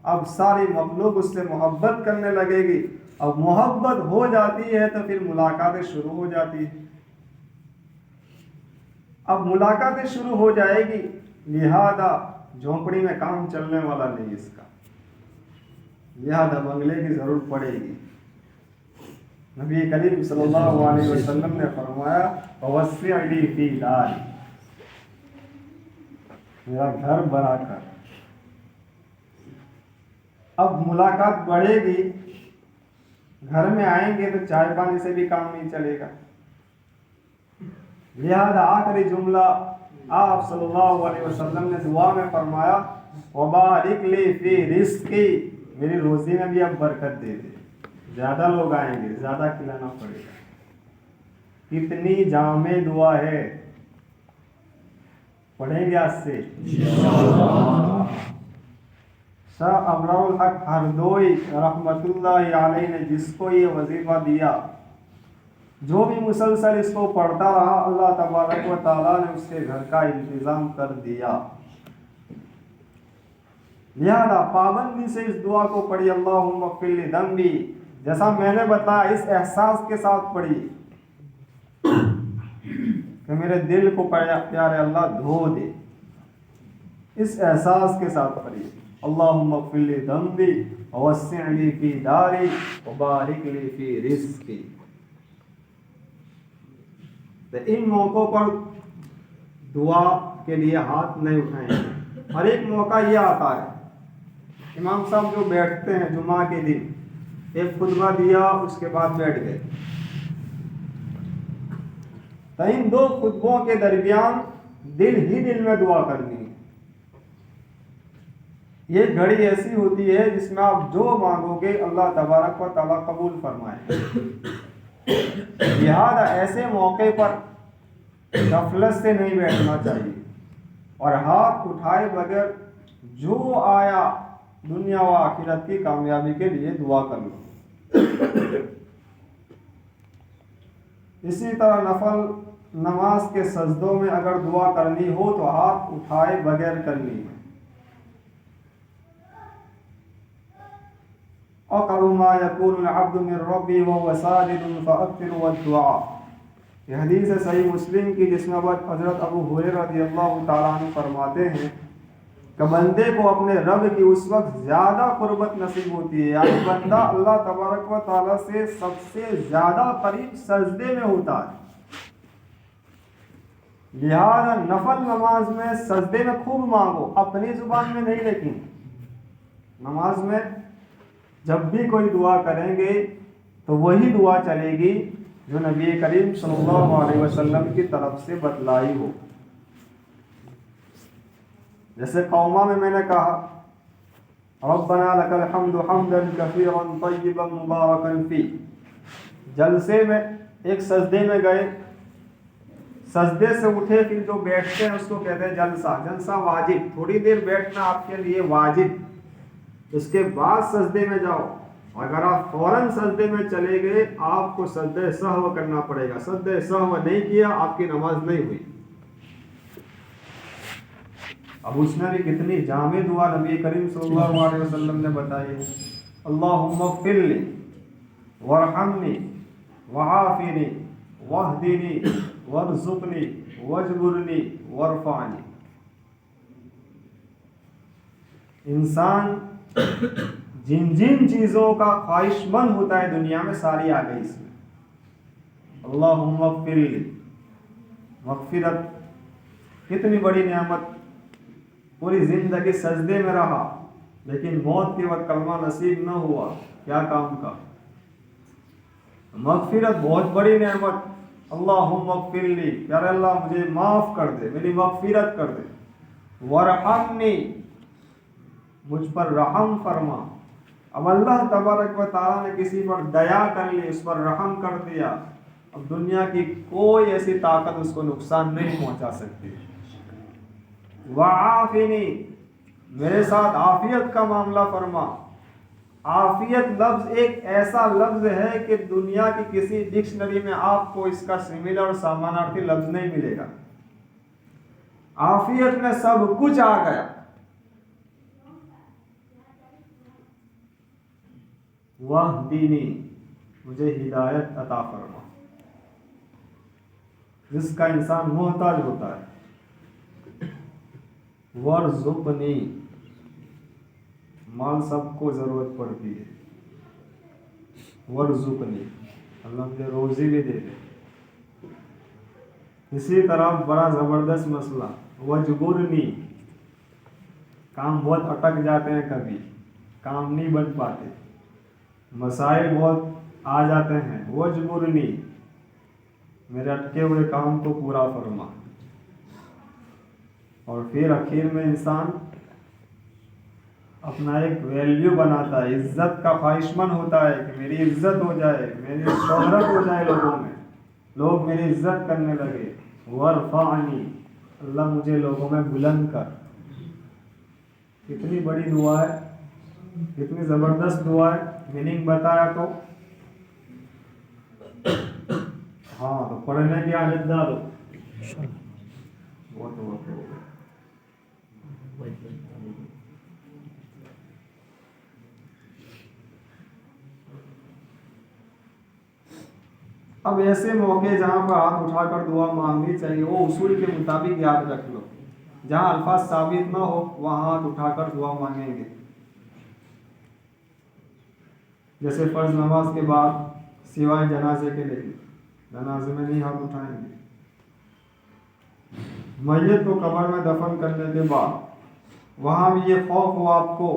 अब सारी मखलूक उससे मोहब्बत करने लगेगी। अब मोहब्बत हो जाती है तो फिर मुलाकातें शुरू हो जाती है। अब मुलाकातें शुरू हो जाएगी, लिहाजा झोंपड़ी में काम चलने वाला नहीं इसका। लिहाजा बंगले की जरूरत पड़ेगी। नबी करीम सल्लल्लाहु अलैहि वसल्लम ने फरमाया वस्सिअली फी दारी, मेरा घर बना कर। अब मुलाकात बढ़ेगी, घर में आएंगे तो चाय पानी से भी काम नहीं चलेगा। लिहाजा आखिरी जुमला आप सल्लल्लाहु अलैहि वसल्लम ने दुआ में फरमाया वबारिक ली फी रिज़्क़ी, मेरी रोजी में भी अब बरकत दे दे। ज्यादा लोग आएंगे, ज्यादा खिलाना पड़ेगा। कितनी जामे दुआ है, पढ़ेंगे आज से। शाह अमरुल हक हरदोई रहमतुल्लाहि अलैहि ने जिसको ये वजीफा दिया, जो भी मुसलसल इसको पढ़ता रहा, अल्लाह तबारक व तआला ने उसके घर का इंतजाम कर दिया। लिहाजा पाबंदी से इस दुआ को पढ़ी, अल्लाहुम्मा ग़फ़िर ली ज़ंबी, जैसा मैंने बताया इस एहसास के साथ पढ़ी कि मेरे दिल को प्यारे अल्लाह धो दे, इस एहसास के साथ पढ़ी अल्लाहुम्मा ग़फ़िर ली ज़ंबी वस्सिअली फ़ी दारी वबारिक ली फ़ी रिज़्क़ी। तो इन मौक़ों पर दुआ के लिए हाथ नहीं उठाएंगे। हर एक मौका ये आता है, इमाम साहब जो बैठते हैं जुमा के दिन, एक खुतबा दिया उसके बाद बैठ गए, तो इन दो खुतबों के दरमियान दिल ही दिल में दुआ करनी है। ये घड़ी ऐसी होती है जिसमें आप जो मांगोगे अल्लाह तबारक व तआला कबूल फरमाए। लिहाजा ऐसे मौके पर गफलत से नहीं बैठना चाहिए और हाथ उठाए बगैर जो आया दुनिया व आखिरत की कामयाबी के लिए दुआ कर लो। इसी तरह नफल नमाज के सजदों में अगर दुआ करनी हो तो हाथ उठाए बगैर करनी है। अक़रबु मा यकूनुल अब्दु मिन रब्बिही व हुवा साजिदुन फ़अक्सिरु दुआ। यह हदीस है सही मुस्लिम की, जिसमें हज़रत अबू हुरैरा रज़ियल्लाहु ताला अन्हु फरमाते हैं कि बंदे को अपने रब की उस वक्त ज़्यादा क़ुर्बत नसीब होती है, यानी बंदा अल्लाह तबारक व तआला से सबसे ज़्यादा करीब सजदे में होता है। लिहाजा नफल नमाज में सजदे में खूब मांगो, अपनी जुबान में नहीं, लेकिन नमाज में जब भी कोई दुआ करेंगे तो वही दुआ चलेगी जो नबी करीम सल्लल्लाहु अलैहि वसल्लम की तरफ से बतलाई हो। जैसे कौमा में मैंने कहा रब्बना लकल हम्दु हम्दन कसीरन तय्यिबन मुबारकन फी, जलसे में एक सजदे में गए, सजदे से उठे, फिर जो बैठते हैं उसको कहते हैं जलसा। जलसा वाजिब, थोड़ी देर बैठना आपके लिए वाजिब, उसके बाद सजदे में जाओ। अगर आप फौरन सजदे में चले गए आपको सजदे सहव करना पड़ेगा। सजदे सहव नहीं किया आपकी नमाज नहीं हुई। अब उसमें भी कितनी जामे दुआ नबी करीम सल्लल्लाहु अलैहि वसल्लम ने बताई है। अल्लाहुम्मा ग़फ़िरली वरहमनी वआफ़िनी वहदिनी वरज़ुक़नी वजबुरनी वरफ़अनी। इंसान जिन जिन चीज़ों का ख्वाहिशमंद होता है दुनिया में, सारी आ गई इसमें। अल्लाहुम्मा ग़फ़िरली, मग़फ़िरत कितनी बड़ी नेमत। पूरी ज़िंदगी सजदे में रहा लेकिन मौत के वक्त कलमा नसीब न हुआ, क्या काम का। मग़फ़िरत बहुत बड़ी नेमत। अल्लाहुम्मा ग़फ़िरली, यार अल्लाह मुझे माफ़ कर दे, मेरी मग़फ़िरत कर दे। वरहमनी, मुझ पर रहम फरमा। अब अल्लाह तबारक व तआला ने किसी पर दया कर ली, उस पर रहम कर दिया, अब दुनिया की कोई ऐसी ताकत उसको नुकसान नहीं पहुंचा सकती। वआफ़िनी, मेरे साथ आफियत का मामला फरमा। आफियत लफ्ज़ एक ऐसा लफ्ज़ है कि दुनिया की किसी डिक्शनरी में आपको इसका सिमिलर और समानार्थी लफ्ज़ नहीं मिलेगा। आफियत में सब कुछ आ गया। वहदीनी, मुझे हिदायत अता फरमा, जिसका इंसान मोहताज होता है। वरज़ुक़नी, माल सबको ज़रूरत पड़ती है। वर्ज़ुक़नी, अल्लाह मुझे रोज़ी भी दे दे। इसी तरह बड़ा ज़बरदस्त मसला वजबुरनी, काम बहुत अटक जाते हैं, कभी काम नहीं बन पाते, मसाइल बहुत आ जाते हैं। वजबुरनी, मेरे अटके हुए काम को पूरा फरमा। और फिर आखिर में इंसान अपना एक वैल्यू बनाता है, इज्जत का ख्वाहिशमंद होता है कि मेरी इज्जत हो जाए, मेरी शोहरत हो जाए लोगों में, लोग मेरी इज्जत करने लगे। वरफ़अनी, अल्लाह मुझे लोगों में बुलंद कर। कितनी बड़ी दुआ है, कितनी ज़बरदस्त दुआ है। मीनिंग बताया तो हाँ, तो पढ़ने की आदत डालो। वो तो अब ऐसे मौके जहाँ पर हाथ उठाकर दुआ मांगनी चाहिए, वो उसूल के मुताबिक याद रख लो। जहाँ अल्फाज साबित ना हो वहाँ हाथ उठाकर दुआ मांगेंगे। जैसे फ़र्ज नमाज के बाद सिवाय जनाजे के लिए, जनाजे में नहीं हाथ उठाएंगे। मैयत को कब्र में दफन करने के बाद वहाँ भी ये खौफ हो आपको,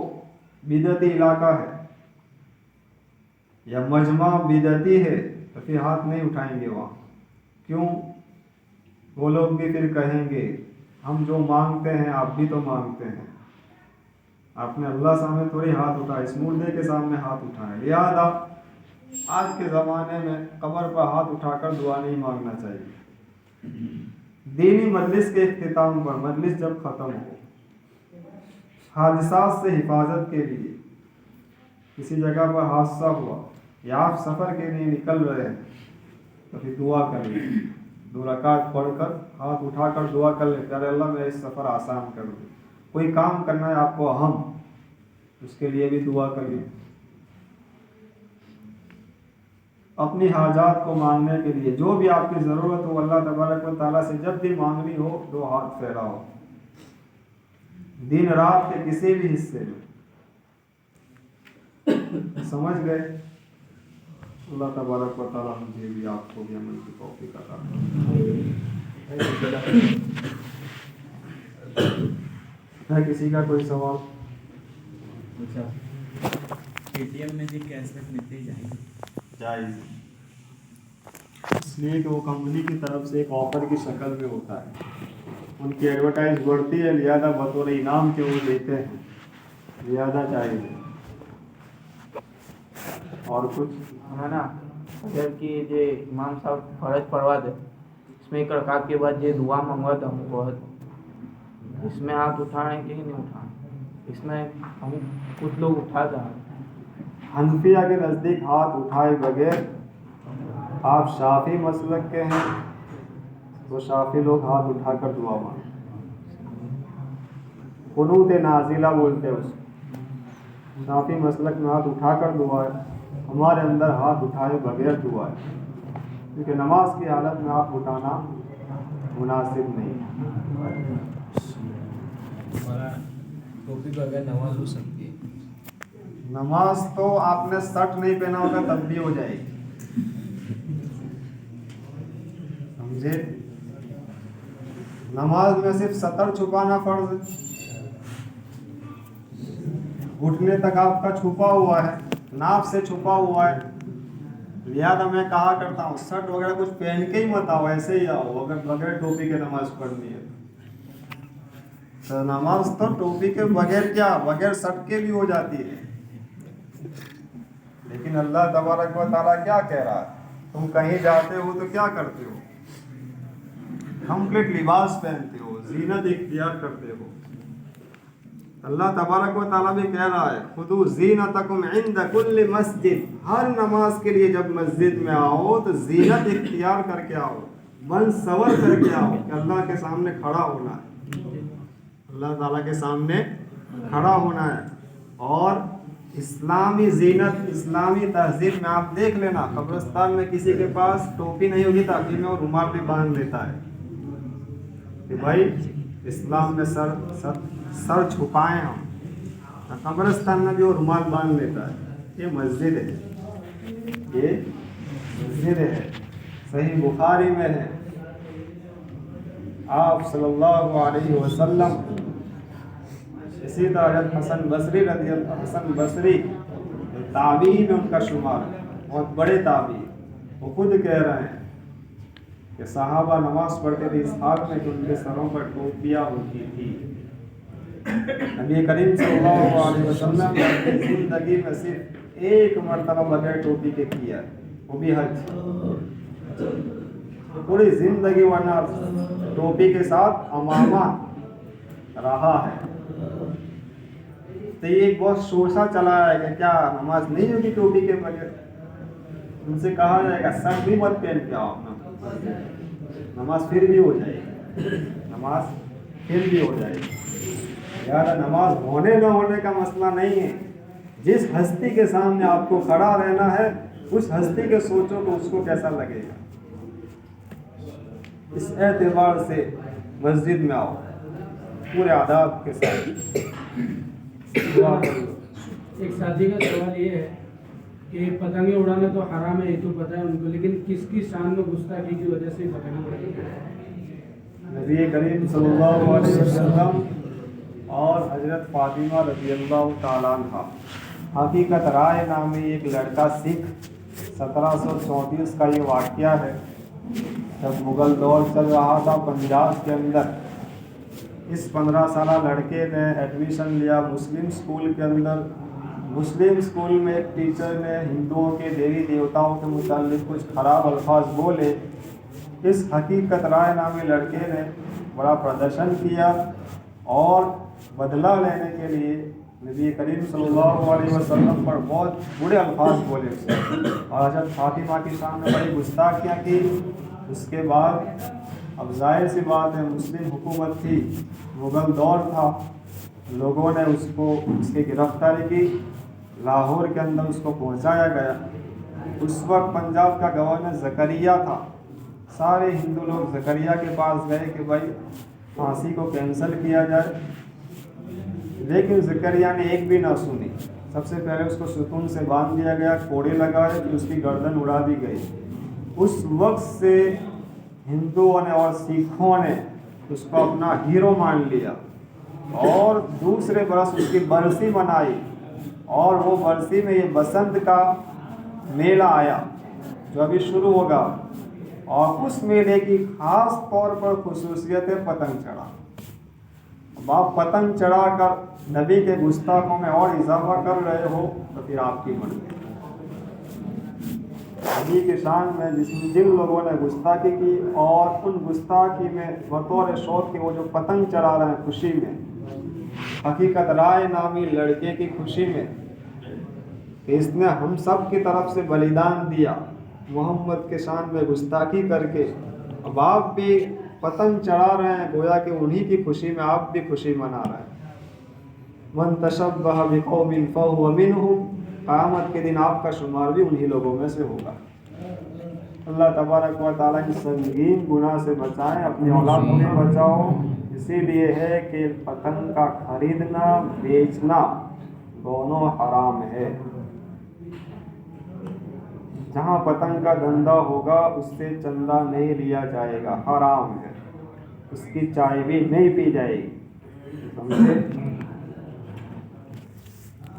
बिदती इलाका है या मजमा बिदती है, तो फिर हाथ नहीं उठाएंगे वहाँ। क्यों? वो लोग भी फिर कहेंगे हम जो मांगते हैं आप भी तो मांगते हैं, आपने अल्लाह सामने थोड़ी हाथ उठाए, इस मुर्दे के सामने हाथ उठाए। लिहाजा आज के ज़माने में कब्र पर हाथ उठाकर दुआ नहीं मांगना चाहिए। दीनी मजलिस के इख्तिताम पर, मजलिस जब ख़त्म हो, हादसात से हिफाजत के लिए किसी जगह पर हादसा हुआ या आप सफ़र के लिए निकल रहे हैं, तो फिर दुआ कर लें। 2 रकात पढ़कर हाथ उठाकर दुआ कर लें, अरे अल्लाह मेरा इस सफ़र आसान कर दो। कोई काम करना है आपको अहम, उसके लिए भी दुआ कर लें। अपनी हाजात को मांगने के लिए जो भी आपकी ज़रूरत हो अल्लाह तबारक व तआला से जब भी मांगनी हो, 2 हाथ फैलाओ। दिन रात के किसी भी हिस्से में, समझ गए? अल्लाह तबारक व तआला मुझे भी आपको भी अमल की तौफीक अता फरमाए। किसी का कोई सवाल? एटीएम में भी कैशबैक मिलती जाएगी? जायज़, इसलिए कि वो कंपनी की तरफ से एक ऑफ़र की शक्ल में होता है, उनकी एडवर्टाइज बढ़ती है, लिहाजा बतौर इनाम के वो देते हैं, लिहाजा चाहिए। और कुछ है ना, अगर कि जे इमाम साहब फर्ज पढ़वा दे, इसमें एक रकात के बाद ये दुआ मंगवा था हमको, इसमें हाथ उठाने कि नहीं उठाने? इसमें हम कुछ लोग उठाते हैं। हनफिया के नज़दीक हाथ उठाए बगैर, आप शाफी मसलक के हैं तो शाफी लोग हाथ उठाकर दुआ मांगते, कुनूत नाजिला बोलते हैं उसको। शाफी मसलक में हाथ उठाकर दुआ है, हमारे अंदर हाथ उठाए बगैर दुआ है, क्योंकि नमाज की हालत में हाथ उठाना मुनासिब नहीं है। टोपी बगैर नमाज हो सकती है? नमाज तो आपने शर्ट नहीं पहना होगा तब भी हो जाएगी, समझे? नमाज में सिर्फ सतर छुपाना फर्ज है, घुटने तक आपका छुपा हुआ है, नाक से छुपा हुआ है। लिहाजा मैं कहा करता हूँ शर्ट वगैरह कुछ पहन के ही मत आओ, ऐसे ही आओ। अगर बगैर टोपी के नमाज पढ़नी है तो नमाज तो टोपी के बगैर क्या, बगैर शर्ट के भी हो जाती है। लेकिन अल्लाह तबारक व तआला क्या कह रहा है, तुम कहीं जाते हो तो क्या करते हो? कंप्लीट लिबास पहनते हो, जीनत इख्तियार करते हो। अल्लाह तबारक व तआला भी कह रहा है खुदू ज़ीनतकुम इंद कुल्ली मस्जिद, हर नमाज के लिए जब मस्जिद में आओ तो जीनत इख्तियार करके आओ, बन सवर करके आओ कि अल्लाह के सामने खड़ा होना है, अल्लाह ताला के सामने खड़ा होना है। और इस्लामी जीनत, इस्लामी तहजीब में आप देख लेना, कब्रिस्तान में किसी के पास टोपी नहीं होगी ताकि में वो रुमाल भी बांध लेता है कि भाई इस्लाम में सर छुपाएं हम। कब्रिस्तान में भी वो रुमाल बांध लेता है। ये मस्जिद है, ये मस्जिद है। सही बुखारी में है, आप सल्लल्लाहु अलैहि वसल्लम, इसी तरह हज़रत हसन बसरी ताबी में उनका शुमार है, बहुत बड़े ताबी। वो खुद कह रहे हैं कि सहाबा नमाज पढ़ते थे इस हाल में कि उनके सरों पर टोपियाँ होती थी। नबी करीम सल्लल्लाहु अलैहि वसल्लम ने अपनी ज़िंदगी में सिर्फ एक मरतबा बगैर टोपी के किया, वो भी हज। पूरी ज़िंदगी वरना टोपी के साथ अमामा रहा है। तो ये एक बहुत शोषा चला है कि क्या नमाज नहीं होगी टोपी के बगैर। उनसे कहा जाएगा सर भी मत पहन के आओ अपना, नमाज फिर भी हो जाएगी, नमाज फिर भी हो जाएगी। यार नमाज होने न होने का मसला नहीं है, जिस हस्ती के सामने आपको खड़ा रहना है उस हस्ती के सोचो तो उसको कैसा लगेगा। इस एतबार से मस्जिद में आओ पूरे आदाब के साथ। एक साथी का सवाल ये है कि पतंगे उड़ाना तो हराम है, ये तो पता है उनको, लेकिन किसकी शान में गुस्ताखी की वजह से पतंगे उड़ाई? नबी करीम सल्लल्लाहु अलैहि वसल्लम और हजरत फातिमा रज़ियल्लाहु ताला अन्हा। हकीकत राय नामी एक लड़का सिख, 1734 का ये वाक़या है, जब मुग़ल दौर चल रहा था पंजाब के अंदर। इस 15 साला लड़के ने एडमिशन लिया मुस्लिम स्कूल के अंदर। मुस्लिम स्कूल में एक टीचर ने हिंदुओं के देवी देवताओं के मुताल्लिक़ कुछ ख़राब अल्फाज बोले। इस हकीकत राय नामी लड़के ने बड़ा प्रदर्शन किया और बदला लेने के लिए नबी करीम सल्लल्लाहु अलैहि वसल्लम पर बहुत बुरे अल्फाज बोले और हज़रत फातिमा की सामने बड़ी गुस्ताखियाँ की। उसके बाद अब जाहिर सी बात है, मुस्लिम हुकूमत थी, मुग़ल दौर था, लोगों ने उसकी गिरफ्तारी की, लाहौर के अंदर उसको पहुंचाया गया। उस वक्त पंजाब का गवर्नर ज़करिया था। सारे हिंदू लोग ज़करिया के पास गए कि भाई फांसी को कैंसिल किया जाए, लेकिन ज़करिया ने एक भी ना सुनी। सबसे पहले उसको सुतून से बांध दिया गया, कोड़े लगाए, फिर उसकी गर्दन उड़ा दी गई। उस वक्त से हिंदुओं ने और सिखों ने उसको अपना हीरो मान लिया और दूसरे बरस उसकी बरसी मनाई। और वो बरसी में ये बसंत का मेला आया जो अभी शुरू होगा, और उस मेले की ख़ास तौर पर खुसूसियत है पतंग चढ़ा। अब आप पतंग चढ़ा कर नबी के गुस्ताखों में और इजाफा कर रहे हो तो फिर आपकी मर्ज़ी। नबी के शान में जिन लोगों ने गुस्ताखी की और उन गुस्ताखी में बतौर शौक के वो जो पतंग चढ़ा रहे हैं खुशी में, हकीकत राय नामी लड़के की खुशी में, इसने हम सब की तरफ से बलिदान दिया मोहम्मद के शान में गुस्ताखी करके। अब आप भी पतंग चढ़ा रहे हैं, गोया कि उन्हीं की खुशी में आप भी खुशी मना रहे हैं। मन तशब्बह बिक़ौमिन फ़हुव मिनहुम, क़यामत के दिन आपका शुमार भी उन्हीं लोगों में से होगा। अल्लाह तबारक व तआला की संगीन गुनाह से बचाएं, अपनी औलाद को भी बचाओ। इसीलिए है कि पतंग का खरीदना बेचना दोनों हराम है। जहाँ पतंग का धंधा होगा उससे चंदा नहीं लिया जाएगा, हराम है। उसकी चाय भी नहीं पी जाएगी, समझे।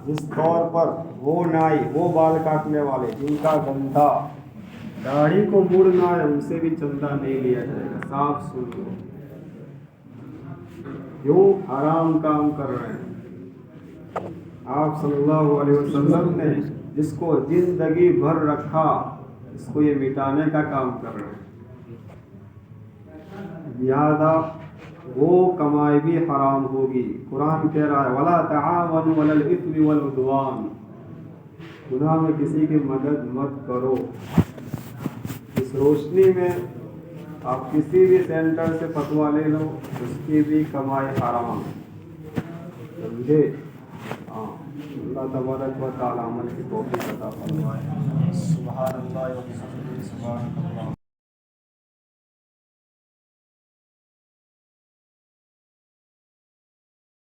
जिस तौर पर वो नाई, वो बाल काटने वाले जिनका धंधा दाढ़ी को मुड़ना है, उनसे भी चंदा नहीं लिया जाएगा। साफ सुन लो, क्यों हराम काम कर रहे हैं। आप सल्लल्लाहु अलैहि वसल्लम ने जिसको जिंदगी भर रखा, इसको ये मिटाने का काम कर रहे हैं। लिहाजा वो कमाई भी हराम होगी। कुरान कह रहा है वला तआवनु अलल इस्मि वल उद्वान, गुनाह में किसी की मदद मत करो। इस रोशनी में आप किसी भी सेंटर से फतवा ले लो, उसकी भी कमाई हराम है, समझे। हाँ, अल्लाह तबारक व तआला अमल की तौफीक अता फरमाए। सुभान अल्लाह व बिहम्दिही, सुभान अल्लाह।